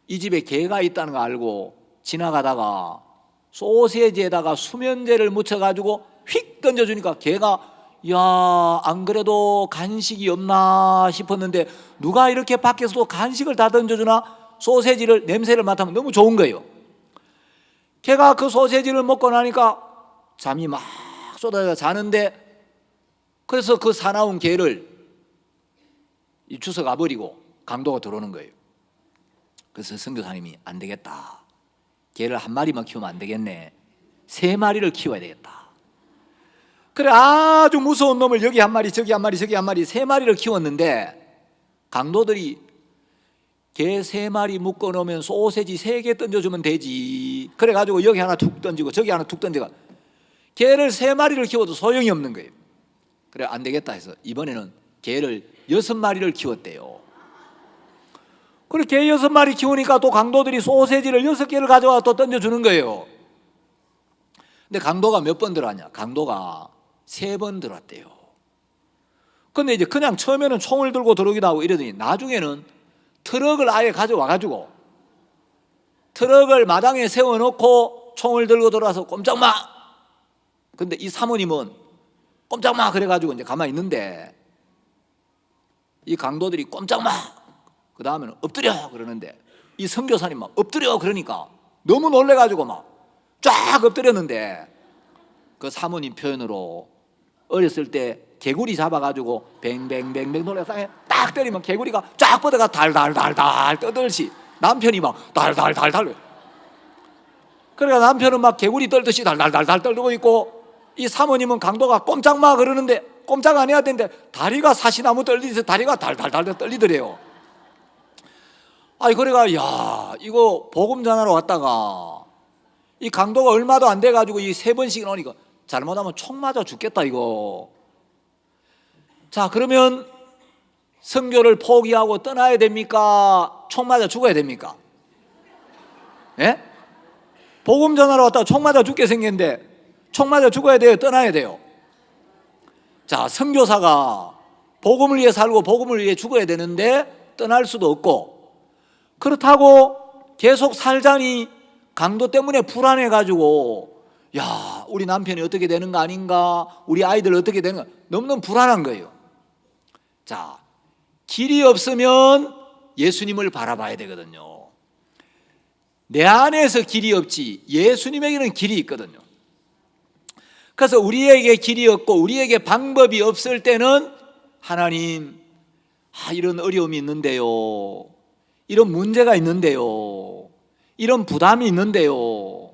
이 집에 개가 있다는 거 알고 지나가다가 소세지에다가 수면제를 묻혀가지고 휙 던져주니까 개가, 야, 안 그래도 간식이 없나 싶었는데 누가 이렇게 밖에서도 간식을 다 던져주나? 소세지를 냄새를 맡으면 너무 좋은 거예요. 걔가 그 소세지를 먹고 나니까 잠이 막 쏟아져 자는데, 그래서 그 사나운 개를 주워가 버리고 강도가 들어오는 거예요. 그래서 선교사님이 안 되겠다, 개를 한 마리만 키우면 안 되겠네, 3마리를 키워야 되겠다. 그래, 아주 무서운 놈을 여기 한 마리 저기 한 마리 저기 한 마리 3마리를 키웠는데, 강도들이 개 3마리 묶어놓으면 소세지 3개 던져주면 되지, 그래가지고 여기 하나 툭 던지고 저기 하나 툭 던지고 개를 3마리를 키워도 소용이 없는 거예요. 그래, 안 되겠다 해서 이번에는 개를 6마리를 키웠대요. 그래, 개 6마리 키우니까 또 강도들이 소세지를 6개를 가져와 또 던져주는 거예요. 근데 강도가 몇 번 들어왔냐? 강도가 3번 들어왔대요. 근데 이제 그냥 처음에는 총을 들고 들어오기도 하고 이러더니 나중에는 트럭을 아예 가져와가지고 트럭을 마당에 세워놓고 총을 들고 들어와서 꼼짝마. 근데 이 사모님은 꼼짝마 그래가지고 이제 가만히 있는데, 이 강도들이 꼼짝마, 그 다음에는 엎드려 그러는데, 이 선교사님 막 엎드려 그러니까 너무 놀래가지고 막 쫙 엎드렸는데, 그 사모님 표현으로 어렸을 때 개구리 잡아가지고 뱅뱅뱅뱅 놀래서 땅에 딱 때리면 개구리가 쫙 뻗어가 달달달달 떠들듯이 남편이 막 달달달달, 그러니까 남편은 막 개구리 떨듯이 달달달달 떨고 있고, 이 사모님은 강도가 꼼짝마 그러는데 꼼짝 안 해야 되는데 다리가 사시나무 떨리듯이 다리가 달달달 떨리더래요. 그래가 야, 이거 복음 전하러 왔다가 이 강도가 얼마도 안 돼가지고 이 3번씩 나오니까 잘못하면 총 맞아 죽겠다 이거. 자, 그러면 선교를 포기하고 떠나야 됩니까? 총 맞아 죽어야 됩니까? 예? 복음 전하러 왔다가 총 맞아 죽게 생겼는데 총 맞아 죽어야 돼요? 떠나야 돼요? 자, 선교사가 복음을 위해 살고 복음을 위해 죽어야 되는데 떠날 수도 없고, 그렇다고 계속 살자니 강도 때문에 불안해가지고, 야, 우리 남편이 어떻게 되는 거 아닌가, 우리 아이들 어떻게 되는 거, 너무너무 불안한 거예요. 자, 길이 없으면 예수님을 바라봐야 되거든요. 내 안에서 길이 없지 예수님에게는 길이 있거든요. 그래서 우리에게 길이 없고 우리에게 방법이 없을 때는 하나님, 이런 어려움이 있는데요, 이런 문제가 있는데요, 이런 부담이 있는데요,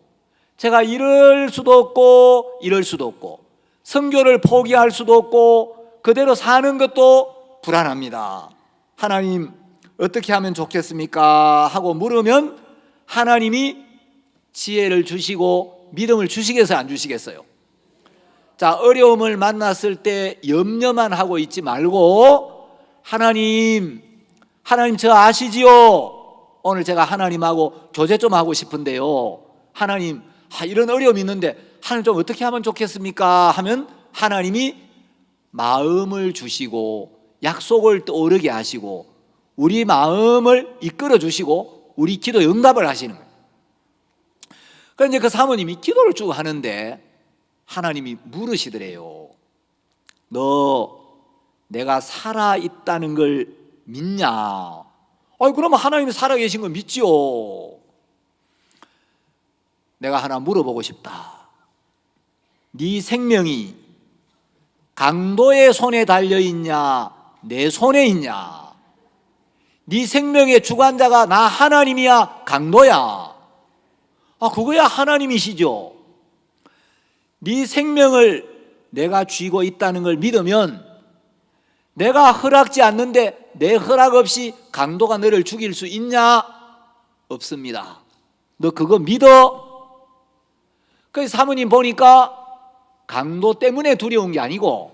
제가 이럴 수도 없고 이럴 수도 없고 선교를 포기할 수도 없고 그대로 사는 것도 불안합니다. 하나님 어떻게 하면 좋겠습니까? 하고 물으면 하나님이 지혜를 주시고 믿음을 주시겠어요, 안 주시겠어요? 자, 어려움을 만났을 때 염려만 하고 있지 말고, 하나님 저 아시지요? 오늘 제가 하나님하고 교제 좀 하고 싶은데요, 하나님, 이런 어려움이 있는데 하나님 좀 어떻게 하면 좋겠습니까? 하면 하나님이 마음을 주시고 약속을 떠오르게 하시고 우리 마음을 이끌어 주시고 우리 기도 응답을 하시는 거예요. 그러니까 이제 그 사모님이 기도를 쭉 하는데 하나님이 물으시더래요. 너 내가 살아있다는 걸 믿냐? 그러면 하나님이 살아계신 걸 믿지요. 내가 하나 물어보고 싶다. 네 생명이 강도의 손에 달려있냐, 내 손에 있냐? 네 생명의 주관자가 나 하나님이야, 강도야? 그거야 하나님이시죠. 네 생명을 내가 쥐고 있다는 걸 믿으면 내가 허락지 않는데 내 허락 없이 강도가 너를 죽일 수 있냐? 없습니다. 너 그거 믿어? 그래서 사모님 보니까 강도 때문에 두려운 게 아니고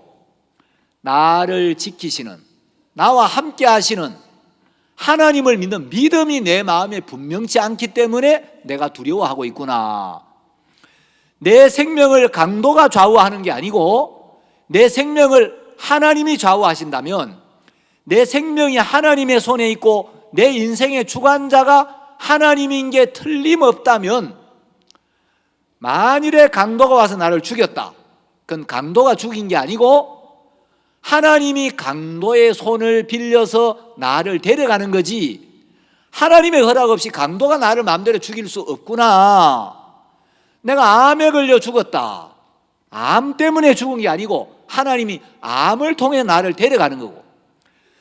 나를 지키시는, 나와 함께 하시는 하나님을 믿는 믿음이 내 마음에 분명치 않기 때문에 내가 두려워하고 있구나. 내 생명을 강도가 좌우하는 게 아니고 내 생명을 하나님이 좌우하신다면, 내 생명이 하나님의 손에 있고 내 인생의 주관자가 하나님인 게 틀림없다면, 만일에 강도가 와서 나를 죽였다, 그건 강도가 죽인 게 아니고 하나님이 강도의 손을 빌려서 나를 데려가는 거지, 하나님의 허락 없이 강도가 나를 마음대로 죽일 수 없구나. 내가 암에 걸려 죽었다, 암 때문에 죽은 게 아니고 하나님이 암을 통해 나를 데려가는 거고,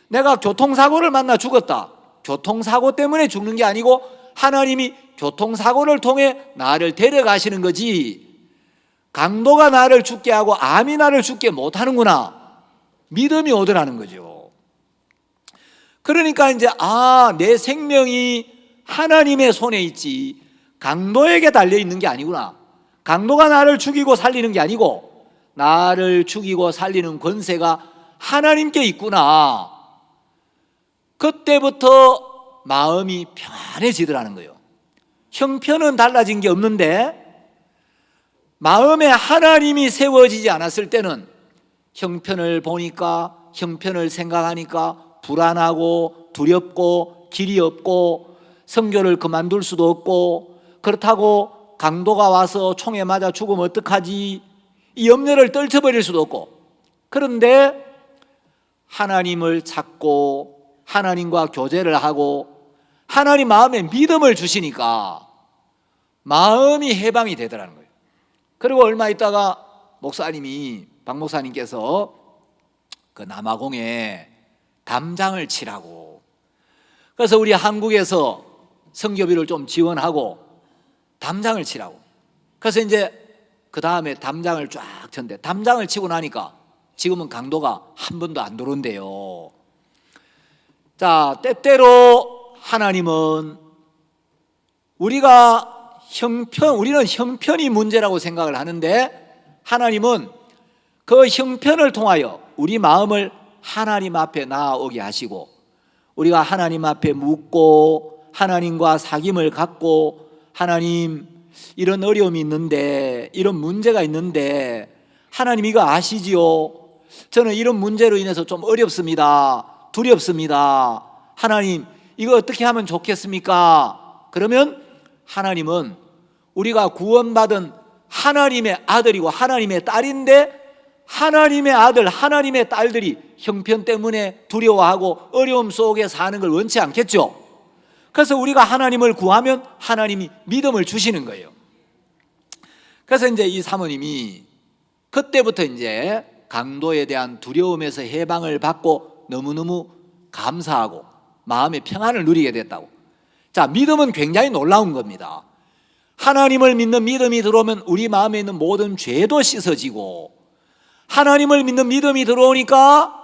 내가 교통사고를 만나 죽었다, 교통사고 때문에 죽는 게 아니고 하나님이 교통사고를 통해 나를 데려가시는 거지, 강도가 나를 죽게 하고 암이 나를 죽게 못하는구나. 믿음이 오더라는 거죠. 그러니까 이제 내 생명이 하나님의 손에 있지 강도에게 달려있는 게 아니구나. 강도가 나를 죽이고 살리는 게 아니고 나를 죽이고 살리는 권세가 하나님께 있구나. 그때부터 마음이 편해지더라는 거예요. 형편은 달라진 게 없는데 마음에 하나님이 세워지지 않았을 때는 형편을 보니까, 형편을 생각하니까 불안하고 두렵고 길이 없고 선교를 그만둘 수도 없고, 그렇다고 강도가 와서 총에 맞아 죽으면 어떡하지, 이 염려를 떨쳐버릴 수도 없고. 그런데 하나님을 찾고 하나님과 교제를 하고 하나님 마음에 믿음을 주시니까 마음이 해방이 되더라는 거예요. 그리고 얼마 있다가 박 목사님께서 그 남아공에 담장을 치라고, 그래서 우리 한국에서 선교비를 좀 지원하고 담장을 치라고, 그래서 이제 그 다음에 담장을 쫙 쳤는데, 담장을 치고 나니까 지금은 강도가 한 번도 안 들어온대요. 자, 때때로 하나님은 우리는 형편이 문제라고 생각을 하는데 하나님은 그 형편을 통하여 우리 마음을 하나님 앞에 나아오게 하시고, 우리가 하나님 앞에 묻고 하나님과 사귐을 갖고, 하나님 이런 어려움이 있는데, 이런 문제가 있는데 하나님 이거 아시지요? 저는 이런 문제로 인해서 좀 어렵습니다, 두렵습니다, 하나님 이거 어떻게 하면 좋겠습니까? 그러면 하나님은 우리가 구원받은 하나님의 아들이고 하나님의 딸인데, 하나님의 아들, 하나님의 딸들이 형편 때문에 두려워하고 어려움 속에 사는 걸 원치 않겠죠. 그래서 우리가 하나님을 구하면 하나님이 믿음을 주시는 거예요. 그래서 이제 이 사모님이 그때부터 이제 강도에 대한 두려움에서 해방을 받고 너무너무 감사하고 마음의 평안을 누리게 됐다고. 자, 믿음은 굉장히 놀라운 겁니다. 하나님을 믿는 믿음이 들어오면 우리 마음에 있는 모든 죄도 씻어지고, 하나님을 믿는 믿음이 들어오니까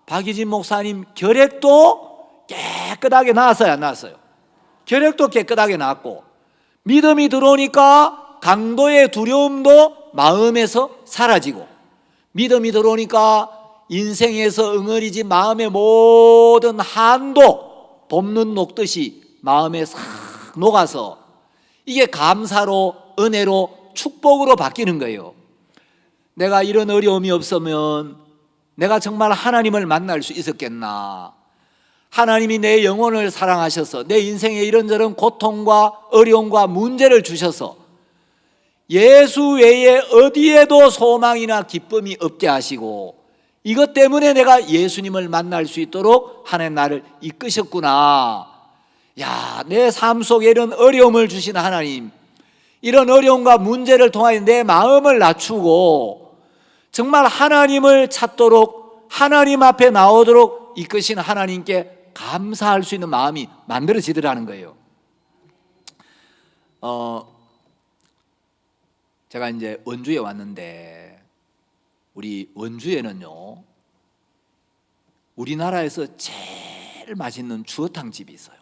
박희진 목사님 결핵도 깨끗하게 나았어요, 안 나았어요? 결핵도 깨끗하게 나았고, 믿음이 들어오니까 강도의 두려움도 마음에서 사라지고, 믿음이 들어오니까 인생에서 응어리진 마음의 모든 한도 봄눈 녹듯이 마음에 싹 녹아서 이게 감사로, 은혜로, 축복으로 바뀌는 거예요. 내가 이런 어려움이 없으면 내가 정말 하나님을 만날 수 있었겠나. 하나님이 내 영혼을 사랑하셔서 내 인생에 이런저런 고통과 어려움과 문제를 주셔서 예수 외에 어디에도 소망이나 기쁨이 없게 하시고, 이것 때문에 내가 예수님을 만날 수 있도록 하나님 나를 이끄셨구나. 야, 내 삶 속에 이런 어려움을 주신 하나님, 이런 어려움과 문제를 통하여 내 마음을 낮추고 정말 하나님을 찾도록, 하나님 앞에 나오도록 이끄신 하나님께 감사할 수 있는 마음이 만들어지더라는 거예요. 제가 이제 원주에 왔는데, 우리 원주에는요 우리나라에서 제일 맛있는 주어탕 집이 있어요.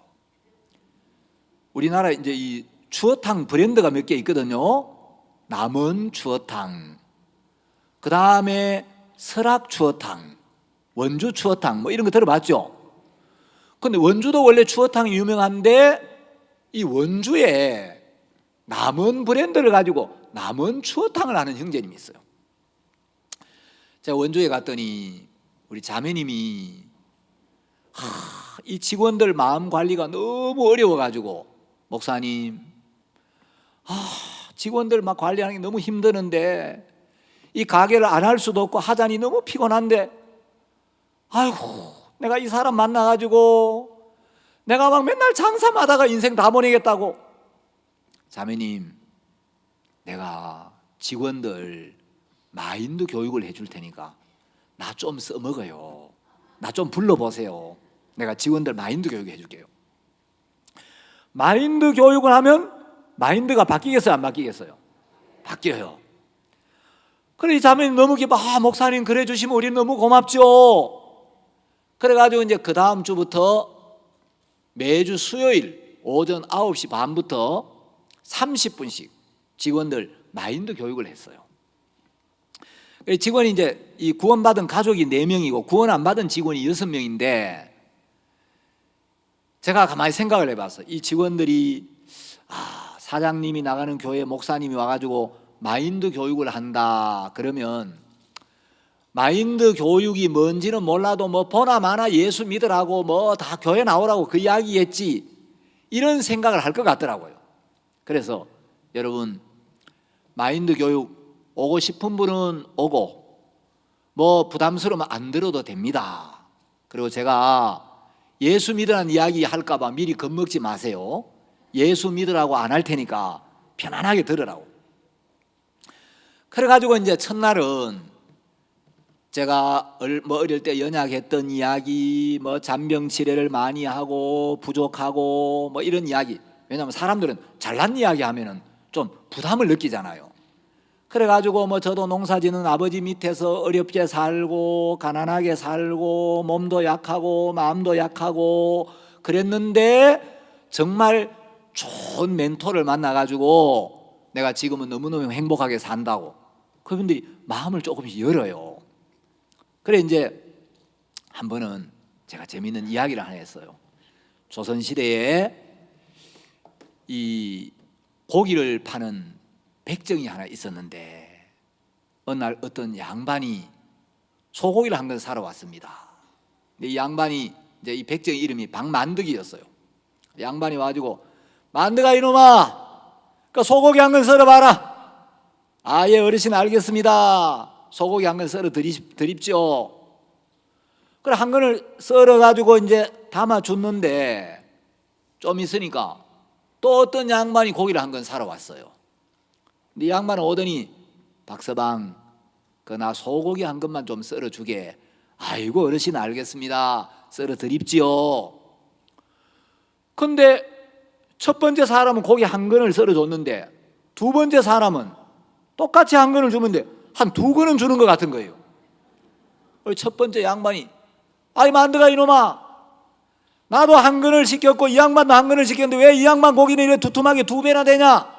우리나라에 이제 이 주어탕 브랜드가 몇 개 있거든요. 남원 주어탕, 그 다음에 설악 주어탕, 원주 추어탕 뭐 이런 거 들어봤죠? 근데 원주도 원래 추어탕이 유명한데 이 원주에 남원 브랜드를 가지고 남원 추어탕을 하는 형제님이 있어요. 제가 원주에 갔더니 우리 자매님이 이 직원들 마음 관리가 너무 어려워가지고, 목사님, 직원들 막 관리하는 게 너무 힘드는데 이 가게를 안 할 수도 없고 하자니 너무 피곤한데, 아이고 내가 이 사람 만나가지고 내가 막 맨날 장사하다가 인생 다 보내겠다고. 자매님, 내가 직원들 마인드 교육을 해줄 테니까 나 좀 써먹어요. 나 좀 불러보세요. 내가 직원들 마인드 교육 해줄게요. 마인드 교육을 하면 마인드가 바뀌겠어요, 안 바뀌겠어요? 바뀌어요. 그래 이 자매님 너무 기뻐. 목사님 그래 주시면 우리 너무 고맙죠. 그래가지고 이제 그 다음 주부터 매주 수요일 오전 9시 반부터 30분씩 직원들 마인드 교육을 했어요. 직원이 이제 이 구원받은 가족이 4명이고 구원 안 받은 직원이 6명인데, 제가 가만히 생각을 해봤어요. 이 직원들이 사장님이 나가는 교회 목사님이 와가지고 마인드 교육을 한다 그러면 마인드 교육이 뭔지는 몰라도 뭐 보나 마나 예수 믿으라고 뭐 다 교회 나오라고 그 이야기했지, 이런 생각을 할 것 같더라고요. 그래서 여러분, 마인드 교육 오고 싶은 분은 오고 뭐 부담스러우면 안 들어도 됩니다. 그리고 제가 예수 믿으라는 이야기 할까 봐 미리 겁먹지 마세요. 예수 믿으라고 안 할 테니까 편안하게 들으라고. 그래가지고 이제 첫날은 제가 뭐 어릴 때 연약했던 이야기, 뭐 잔병 치레를 많이 하고 부족하고 뭐 이런 이야기. 왜냐하면 사람들은 잘난 이야기 하면은 좀 부담을 느끼잖아요. 그래가지고 뭐 저도 농사 짓는 아버지 밑에서 어렵게 살고 가난하게 살고 몸도 약하고 마음도 약하고 그랬는데 정말 좋은 멘토를 만나가지고 내가 지금은 너무너무 행복하게 산다고 그분들이 마음을 조금씩 열어요. 그래 이제 한 번은 제가 재미있는 이야기를 하나 했어요. 조선시대에 이 고기를 파는 백정이 하나 있었는데 어느 날 어떤 양반이 소고기를 한 건 사러 왔습니다. 근데 이 양반이 이제 이 백정 이름이 박만득이었어요. 양반이 와가지고 만득아 이놈아, 그 소고기 한 건 썰어봐라. 예 어르신 알겠습니다. 소고기 한 건 썰어 드립죠. 그래 한 건을 썰어가지고 이제 담아 줬는데 좀 있으니까 또 어떤 양반이 고기를 한 건 사러 왔어요. 근데 양반은 오더니 박서방 그 나 소고기 한 것만 좀 썰어주게. 아이고 어르신 알겠습니다. 썰어 드립지요. 근데 첫 번째 사람은 고기 한 건을 썰어줬는데 두 번째 사람은 똑같이 한 건을 주는데 한 2건은 주는 것 같은 거예요. 첫 번째 양반이 만드가 이놈아, 나도 한 건을 시켰고 이 양반도 한 건을 시켰는데 왜 이 양반 고기는 이렇게 두툼하게 2배나 되냐?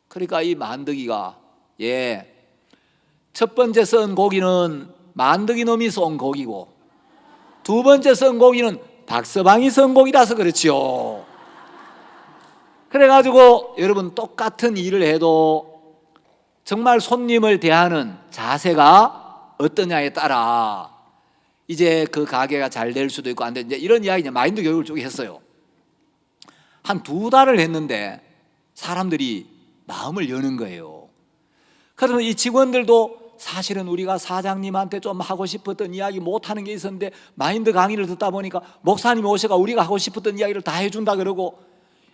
그러니까 이 만드기가 첫 번째 썬 고기는 만드기 놈이 쏜 고기고 두 번째 썬 고기는 박서방이 썬 고기라서 그렇지요. 그래가지고 여러분 똑같은 일을 해도 정말 손님을 대하는 자세가 어떠냐에 따라 이제 그 가게가 잘 될 수도 있고 안 돼. 이제 이런 이야기 이제 마인드 교육을 쭉 했어요. 한 2달을 했는데 사람들이 마음을 여는 거예요. 그러면 이 직원들도 사실은 우리가 사장님한테 좀 하고 싶었던 이야기 못하는 게 있었는데 마인드 강의를 듣다 보니까 목사님이 오셔가 우리가 하고 싶었던 이야기를 다 해준다 그러고,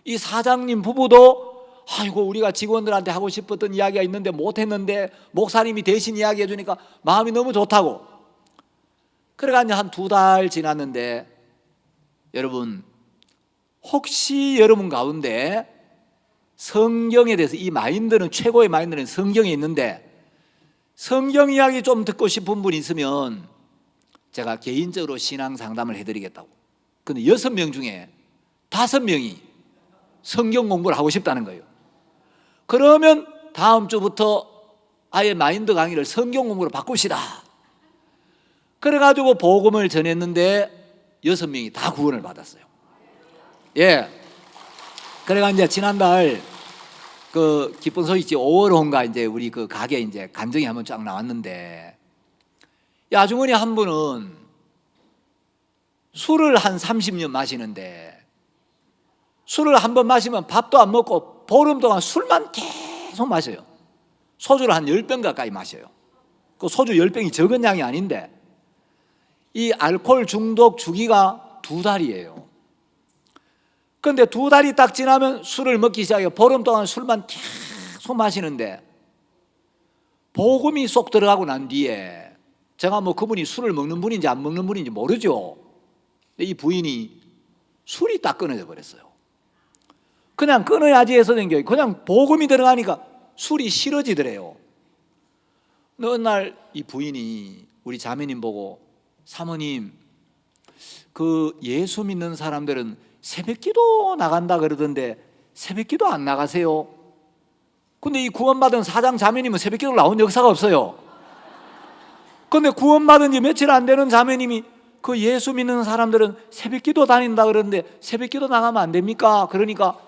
이 사장님 부부도 아이고 우리가 직원들한테 하고 싶었던 이야기가 있는데 못했는데 목사님이 대신 이야기 해주니까 마음이 너무 좋다고. 그래가 한 2달 지났는데 여러분, 혹시 여러분 가운데 성경에 대해서 이 마인드는 최고의 마인드는 성경에 있는데 성경 이야기 좀 듣고 싶은 분이 있으면 제가 개인적으로 신앙 상담을 해드리겠다고. 근데 6명 중에 5명이 성경 공부를 하고 싶다는 거예요. 그러면 다음 주부터 아예 마인드 강의를 성경 공부로 바꿉시다. 그래가지고 복음을 전했는데 6명이 다 구원을 받았어요. 예. 그래가 이제 지난달 그 기쁜 소식지 5월호인가 이제 우리 그 가게 이제 간증이 한번 쫙 나왔는데, 이 아주머니 한 분은 술을 한 30년 마시는데, 술을 한 번 마시면 밥도 안 먹고 보름 동안 술만 계속 마셔요. 소주를 한 10병 가까이 마셔요. 그 소주 10병이 적은 양이 아닌데, 이 알코올 중독 주기가 2달이에요. 그런데 2달이 딱 지나면 술을 먹기 시작해요. 보름 동안 술만 계속 마시는데, 복음이 쏙 들어가고 난 뒤에, 제가 뭐 그분이 술을 먹는 분인지 안 먹는 분인지 모르죠. 근데 이 부인이 술이 딱 끊어져 버렸어요. 그냥 끊어야지 해서 된 게, 그냥 복음이 들어가니까 술이 싫어지더래요. 근데 어느 날 이 부인이 우리 자매님 보고, 사모님, 그 예수 믿는 사람들은 새벽기도 나간다 그러던데 새벽기도 안 나가세요? 근데 이 구원받은 사장 자매님은 새벽기도 나온 역사가 없어요. 근데 구원받은 지 며칠 안 되는 자매님이 그 예수 믿는 사람들은 새벽기도 다닌다 그러는데 새벽기도 나가면 안 됩니까? 그러니까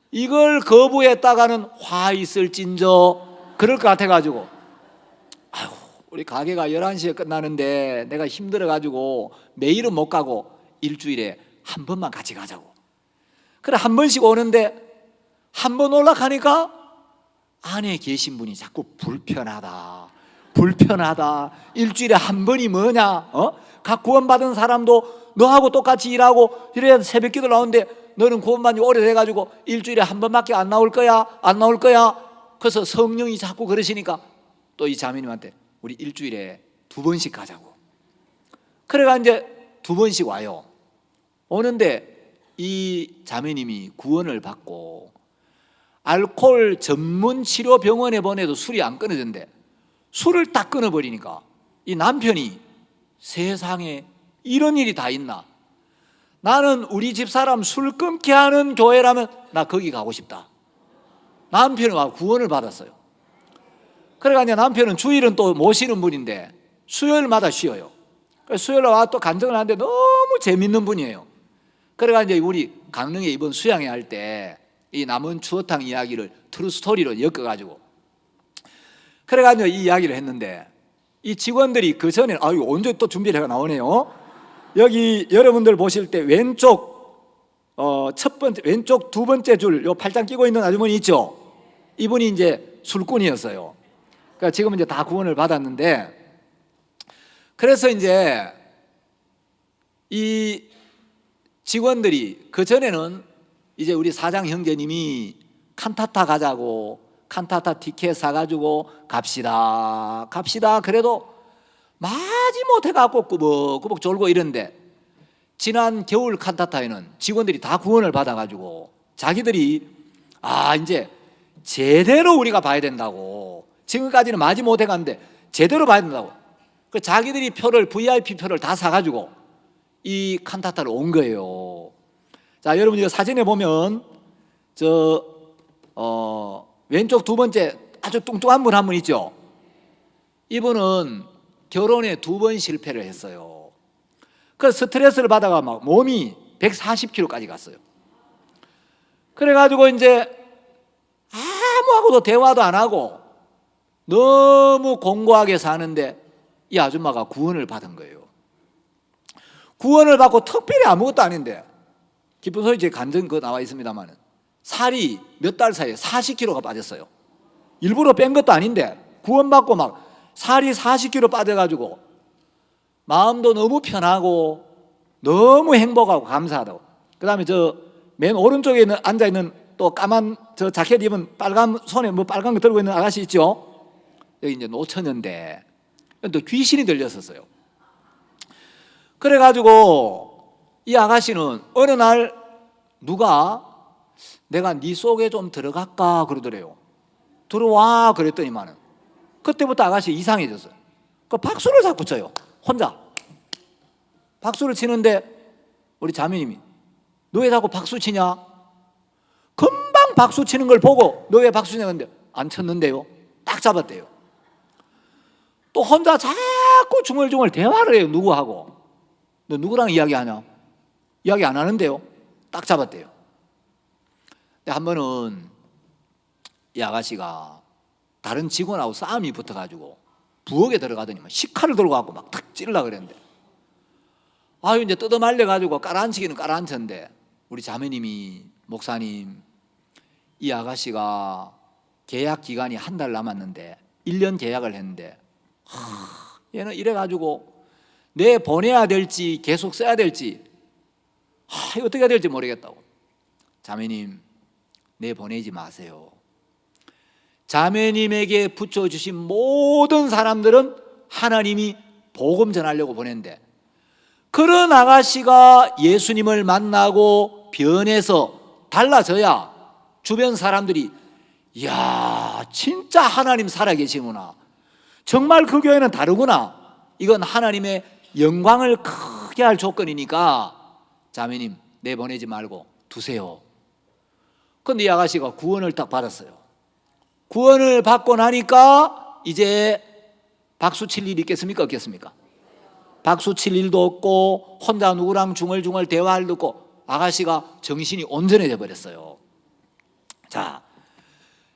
이걸 거부했다가는 화 있을진저 그럴 것 같아가지고, 아유, 우리 가게가 11시에 끝나는데 내가 힘들어가지고 매일은 못 가고 일주일에 한 번만 같이 가자고. 그래 한 번씩 오는데 한 번 올라가니까 안에 계신 분이 자꾸 불편하다 일주일에 한 번이 뭐냐, 각 구원받은 사람도 너하고 똑같이 일하고 이래야 새벽기도 나오는데 너는 구원받은 지 오래돼가지고 일주일에 한 번밖에 안 나올 거야. 그래서 성령이 자꾸 그러시니까 또 이 자매님한테 우리 일주일에 2번씩 가자고. 그래가 이제 2번씩 와요. 오는데 이 자매님이 구원을 받고 알코올 전문 치료 병원에 보내도 술이 안 끊어진대. 술을 딱 끊어버리니까 이 남편이 세상에 이런 일이 다 있나, 나는 우리 집사람 술 끊게 하는 교회라면 나 거기 가고 싶다. 남편이 와 구원을 받았어요. 그래가 이제 남편은 주일은 또 모시는 분인데 수요일마다 쉬어요. 수요일에 와 또 간증을 하는데 너무 재밌는 분이에요. 그래가 이제 우리 강릉에 이번 수양회 할 때 이 남은 추어탕 이야기를 트루 스토리로 엮어가지고, 그래가지고 이 이야기를 했는데 이 직원들이 그 전에 언제 또 준비를 해가 나오네요. 여기 여러분들 보실 때 왼쪽 첫 번째 왼쪽 2번째 줄 요 팔짱 끼고 있는 아주머니 있죠. 이분이 이제 술꾼이었어요. 그러니까 지금 이제 다 구원을 받았는데, 그래서 이제 이 직원들이 그 전에는 이제 우리 사장 형제님이 칸타타 가자고 칸타타 티켓 사가지고 갑시다 그래도 마지못해 갖고 꾸벅꾸벅 졸고 이런데, 지난 겨울 칸타타에는 직원들이 다 구원을 받아가지고 자기들이 이제 제대로 우리가 봐야 된다고, 지금까지는 마지못해 갔는데 제대로 봐야 된다고, 그 자기들이 VIP 표를 다 사가지고 이 칸타타를 온 거예요. 자, 여러분 이거 사진에 보면 왼쪽 2번째 아주 뚱뚱한 분 한 분 있죠. 이분은 결혼에 2번 실패를 했어요. 그래서 스트레스를 받아가 막 몸이 140kg까지 갔어요. 그래가지고 이제 아무하고도 대화도 안 하고 너무 공고하게 사는데 이 아줌마가 구원을 받은 거예요. 구원을 받고 특별히 아무것도 아닌데, 기쁜 소리 제 간증 그 나와 있습니다만 살이 몇 달 사이에 40kg가 빠졌어요. 일부러 뺀 것도 아닌데 구원받고 막 살이 40kg 빠져가지고 마음도 너무 편하고 너무 행복하고 감사하다고. 그 다음에 저 맨 오른쪽에 있는 앉아있는 또 까만 저 자켓 입은 빨간 손에 뭐 빨간 거 들고 있는 아가씨 있죠. 여기 이제 노처녀인데 또 귀신이 들렸었어요. 그래가지고 이 아가씨는 어느 날 누가 내가 네 속에 좀 들어갈까 그러더래요. 들어와 그랬더니만은 그때부터 아가씨 이상해졌어요. 그 박수를 자꾸 쳐요. 혼자 박수를 치는데 우리 자매님이 너 왜 자꾸 박수 치냐? 금방 박수 치는 걸 보고 너 왜 박수 치냐? 근데 안 쳤는데요. 딱 잡았대요. 또 혼자 자꾸 자꾸 중얼중얼 대화를 해요. 누구하고. 너 누구랑 이야기하냐? 이야기 안 하는데요. 딱 잡았대요. 근데 한 번은 이 아가씨가 다른 직원하고 싸움이 붙어가지고 부엌에 들어가더니만 식칼을 들고 가고 막 탁 찌르려고 그랬는데, 아유 이제 뜯어말려가지고 깔아앉히기는 깔아앉혔는데 우리 자매님이, 목사님, 이 아가씨가 계약 기간이 한 달 남았는데 1년 계약을 했는데 얘는 이래가지고 내 보내야 될지 계속 써야 될지 어떻게 해야 될지 모르겠다고. 자매님, 내 보내지 마세요. 자매님에게 붙여주신 모든 사람들은 하나님이 복음 전하려고 보냈는데, 그런 아가씨가 예수님을 만나고 변해서 달라져야 주변 사람들이 이야 진짜 하나님 살아계시구나, 정말 그 교회는 다르구나, 이건 하나님의 영광을 크게 할 조건이니까 자매님 내보내지 말고 두세요. 그런데 이 아가씨가 구원을 딱 받았어요. 구원을 받고 나니까 이제 박수 칠 일이 있겠습니까? 없겠습니까? 박수 칠 일도 없고 혼자 누구랑 중얼중얼 대화할 일도 없고 아가씨가 정신이 온전해져 버렸어요. 자,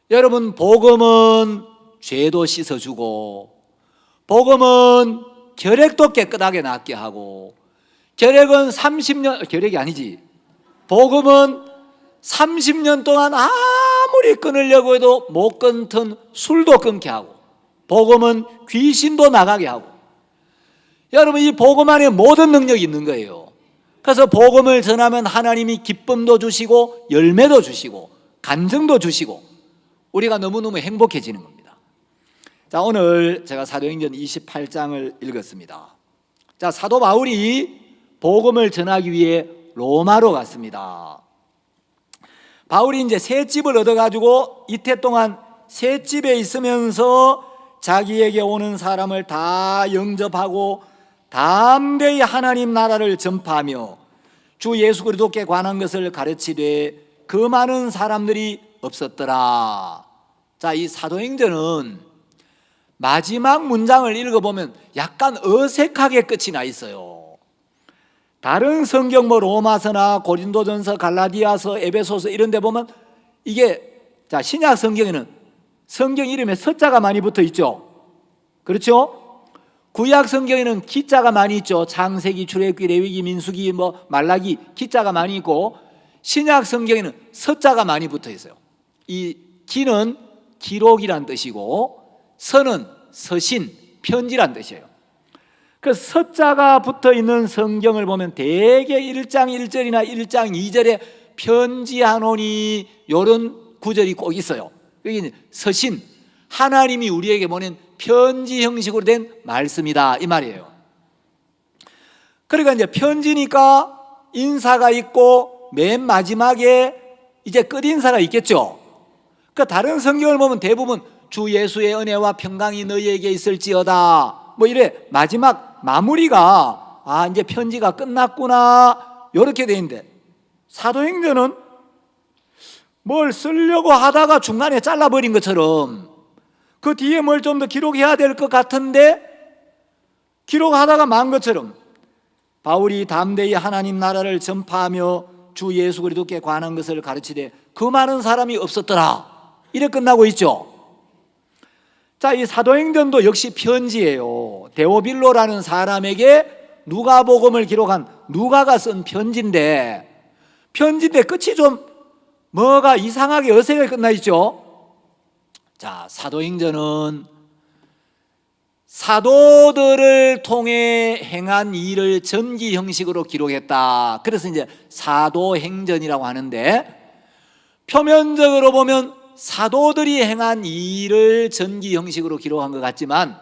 여러분, 복음은 죄도 씻어주고, 복음은 결핵도 깨끗하게 낫게 하고, 결핵이 아니지, 복음은 30년 동안 아무리 끊으려고 해도 못 끊던 술도 끊게 하고, 복음은 귀신도 나가게 하고. 여러분, 이 복음 안에 모든 능력이 있는 거예요. 그래서 복음을 전하면 하나님이 기쁨도 주시고 열매도 주시고 간증도 주시고 우리가 너무너무 행복해지는 겁니다. 자, 오늘 제가 사도행전 28장을 읽었습니다. 자, 사도 바울이 복음을 전하기 위해 로마로 갔습니다. 바울이 이제 새 집을 얻어가지고 이태 동안 새 집에 있으면서 자기에게 오는 사람을 다 영접하고 담대히 하나님 나라를 전파하며 주 예수 그리스도께 관한 것을 가르치되 그 많은 사람들이 없었더라. 자, 이 사도행전은 마지막 문장을 읽어보면 약간 어색하게 끝이 나 있어요. 다른 성경 뭐 로마서나 고린도전서, 갈라디아서, 에베소서 이런 데 보면 이게, 자, 신약 성경에는 성경 이름에 서자가 많이 붙어 있죠. 그렇죠? 구약 성경에는 기자가 많이 있죠. 창세기, 출애굽기, 레위기, 민수기, 뭐 말라기, 기자가 많이 있고, 신약 성경에는 서자가 많이 붙어 있어요. 이 기는 기록이란 뜻이고 서는 서신, 편지란 뜻이에요. 그래서 서자가 붙어 있는 성경을 보면 대개 1장 1절이나 1장 2절에 편지하노니 이런 구절이 꼭 있어요. 여기 서신, 하나님이 우리에게 보낸 편지 형식으로 된 말씀이다, 이 말이에요. 그러니까 이제 편지니까 인사가 있고 맨 마지막에 이제 끝인사가 있겠죠. 그러니까 다른 성경을 보면 대부분 주 예수의 은혜와 평강이 너희에게 있을지어다 뭐 이래 마지막 마무리가 이제 편지가 끝났구나 이렇게 돼 있는데, 사도행전은 뭘 쓰려고 하다가 중간에 잘라버린 것처럼 그 뒤에 뭘 좀 더 기록해야 될 것 같은데 기록하다가 만 것처럼 바울이 담대히 하나님 나라를 전파하며 주 예수 그리스도께 관한 것을 가르치되 그 많은 사람이 없었더라, 이래 끝나고 있죠. 자, 이 사도행전도 역시 편지예요. 데오빌로라는 사람에게 누가복음을 기록한 누가가 쓴 편지인데 끝이 좀 뭐가 이상하게 어색하게 끝나 있죠. 자, 사도행전은 사도들을 통해 행한 일을 전기 형식으로 기록했다. 그래서 이제 사도행전이라고 하는데, 표면적으로 보면 사도들이 행한 일을 전기 형식으로 기록한 것 같지만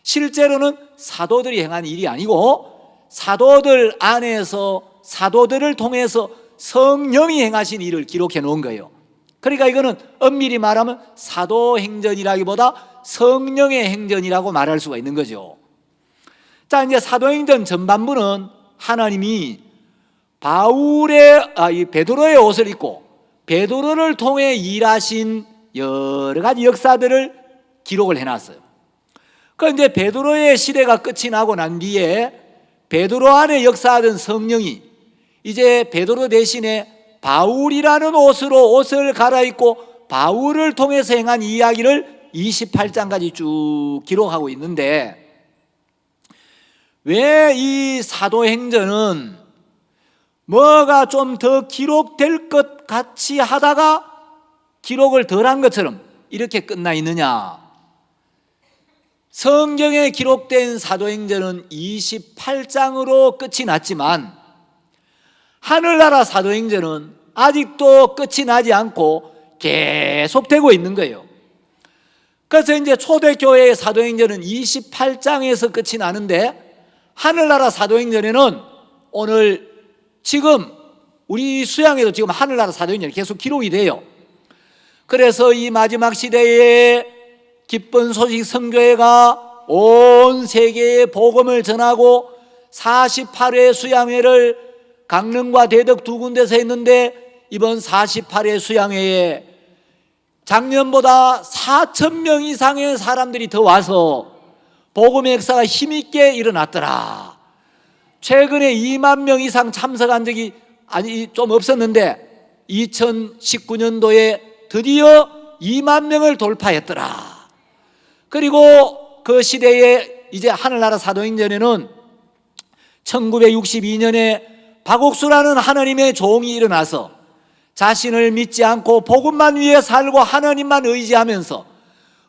실제로는 사도들이 행한 일이 아니고 사도들 안에서 사도들을 통해서 성령이 행하신 일을 기록해 놓은 거예요. 그러니까 이거는 엄밀히 말하면 사도행전이라기보다 성령의 행전이라고 말할 수가 있는 거죠. 자, 이제 사도행전 전반부는 하나님이 베드로의 옷을 입고 베드로를 통해 일하신 여러 가지 역사들을 기록을 해놨어요. 그런데 베드로의 시대가 끝이 나고 난 뒤에 베드로 안에 역사하던 성령이 이제 베드로 대신에 바울이라는 옷을 갈아입고 바울을 통해서 행한 이야기를 28장까지 쭉 기록하고 있는데, 왜 이 사도행전은 뭐가 좀 더 기록될 것 같이 하다가 기록을 덜한 것처럼 이렇게 끝나 있느냐? 성경에 기록된 사도행전은 28장으로 끝이 났지만 하늘나라 사도행전은 아직도 끝이 나지 않고 계속되고 있는 거예요. 그래서 이제 초대교회의 사도행전은 28장에서 끝이 나는데, 하늘나라 사도행전에는 오늘 지금 우리 수양에도 지금 하늘나라 사도행전이 계속 기록이 돼요. 그래서 이 마지막 시대에 기쁜 소식 선교회가 온 세계에 복음을 전하고 48회 수양회를 강릉과 대덕 두 군데서 했는데, 이번 48회 수양회에 작년보다 4,000명 이상의 사람들이 더 와서 복음의 역사가 힘있게 일어났더라. 최근에 2만 명 이상 참석한 적이 좀 없었는데 2019년도에 드디어 2만 명을 돌파했더라. 그리고 그 시대에 이제 하늘나라 사도행전에는 1962년에 박옥수라는 하나님의 종이 일어나서 자신을 믿지 않고 복음만 위해 살고 하나님만 의지하면서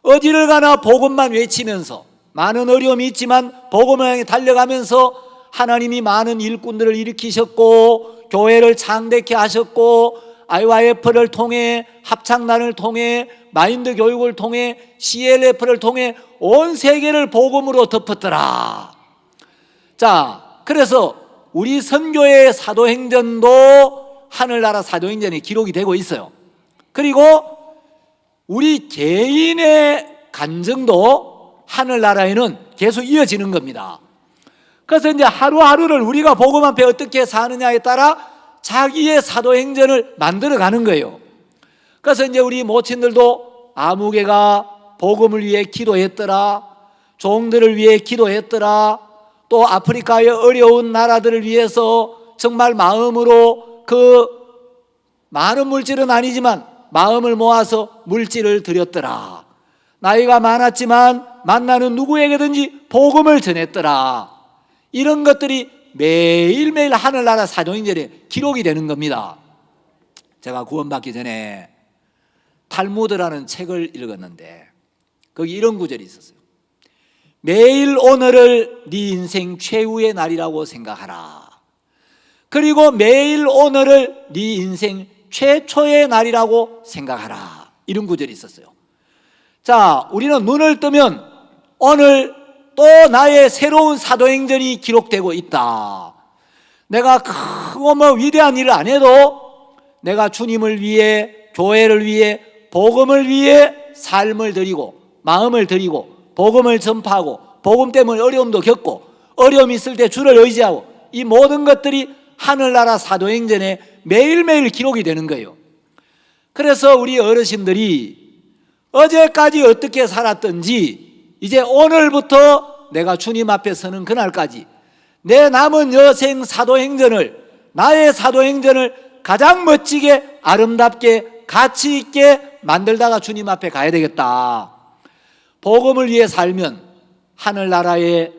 어디를 가나 복음만 외치면서 많은 어려움이 있지만 복음을 향해 달려가면서 하나님이 많은 일꾼들을 일으키셨고 교회를 창대케 하셨고 IYF를 통해 합창단을 통해 마인드 교육을 통해 CLF를 통해 온 세계를 복음으로 덮었더라. 자, 그래서 우리 선교의 사도행전도 하늘나라 사도행전에 기록이 되고 있어요. 그리고 우리 개인의 간증도 하늘나라에는 계속 이어지는 겁니다. 그래서 이제 하루하루를 우리가 복음 앞에 어떻게 사느냐에 따라 자기의 사도행전을 만들어 가는 거예요. 그래서 이제 우리 모친들도 아무개가 복음을 위해 기도했더라, 종들을 위해 기도했더라, 또 아프리카의 어려운 나라들을 위해서 정말 마음으로 그 많은 물질은 아니지만 마음을 모아서 물질을 드렸더라. 나이가 많았지만 만나는 누구에게든지 복음을 전했더라. 이런 것들이 매일매일 하늘나라 사도행전에 기록이 되는 겁니다. 제가 구원받기 전에 탈무드라는 책을 읽었는데 거기 이런 구절이 있었어요. 매일 오늘을 네 인생 최후의 날이라고 생각하라. 그리고 매일 오늘을 네 인생 최초의 날이라고 생각하라. 이런 구절이 있었어요. 자, 우리는 눈을 뜨면 오늘 또 나의 새로운 사도행전이 기록되고 있다. 내가 크고 위대한 일을 안 해도 내가 주님을 위해, 교회를 위해, 복음을 위해 삶을 드리고 마음을 드리고 복음을 전파하고 복음 때문에 어려움도 겪고 어려움이 있을 때 주를 의지하고 이 모든 것들이 하늘나라 사도행전에 매일매일 기록이 되는 거예요. 그래서 우리 어르신들이 어제까지 어떻게 살았던지 이제 오늘부터 내가 주님 앞에 서는 그날까지 내 남은 여생 사도행전을, 나의 사도행전을 가장 멋지게 아름답게 가치 있게 만들다가 주님 앞에 가야 되겠다. 복음을 위해 살면 하늘나라에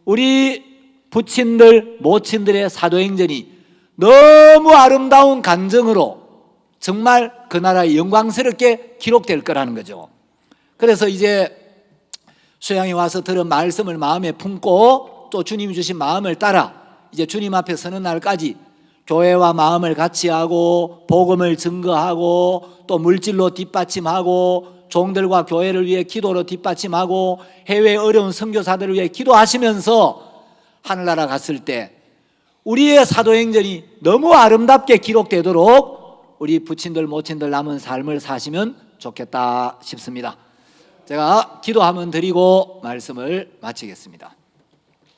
우리 부친들 모친들의 사도행전이 너무 아름다운 간증으로 정말 그 나라에 영광스럽게 기록될 거라는 거죠. 그래서 이제 수양에 와서 들은 말씀을 마음에 품고 또 주님이 주신 마음을 따라 이제 주님 앞에 서는 날까지 교회와 마음을 같이 하고 복음을 증거하고 또 물질로 뒷받침하고 종들과 교회를 위해 기도로 뒷받침하고 해외 어려운 선교사들을 위해 기도하시면서 하늘나라 갔을 때 우리의 사도행전이 너무 아름답게 기록되도록 우리 부친들 모친들 남은 삶을 사시면 좋겠다 싶습니다. 제가 기도 한번 드리고 말씀을 마치겠습니다.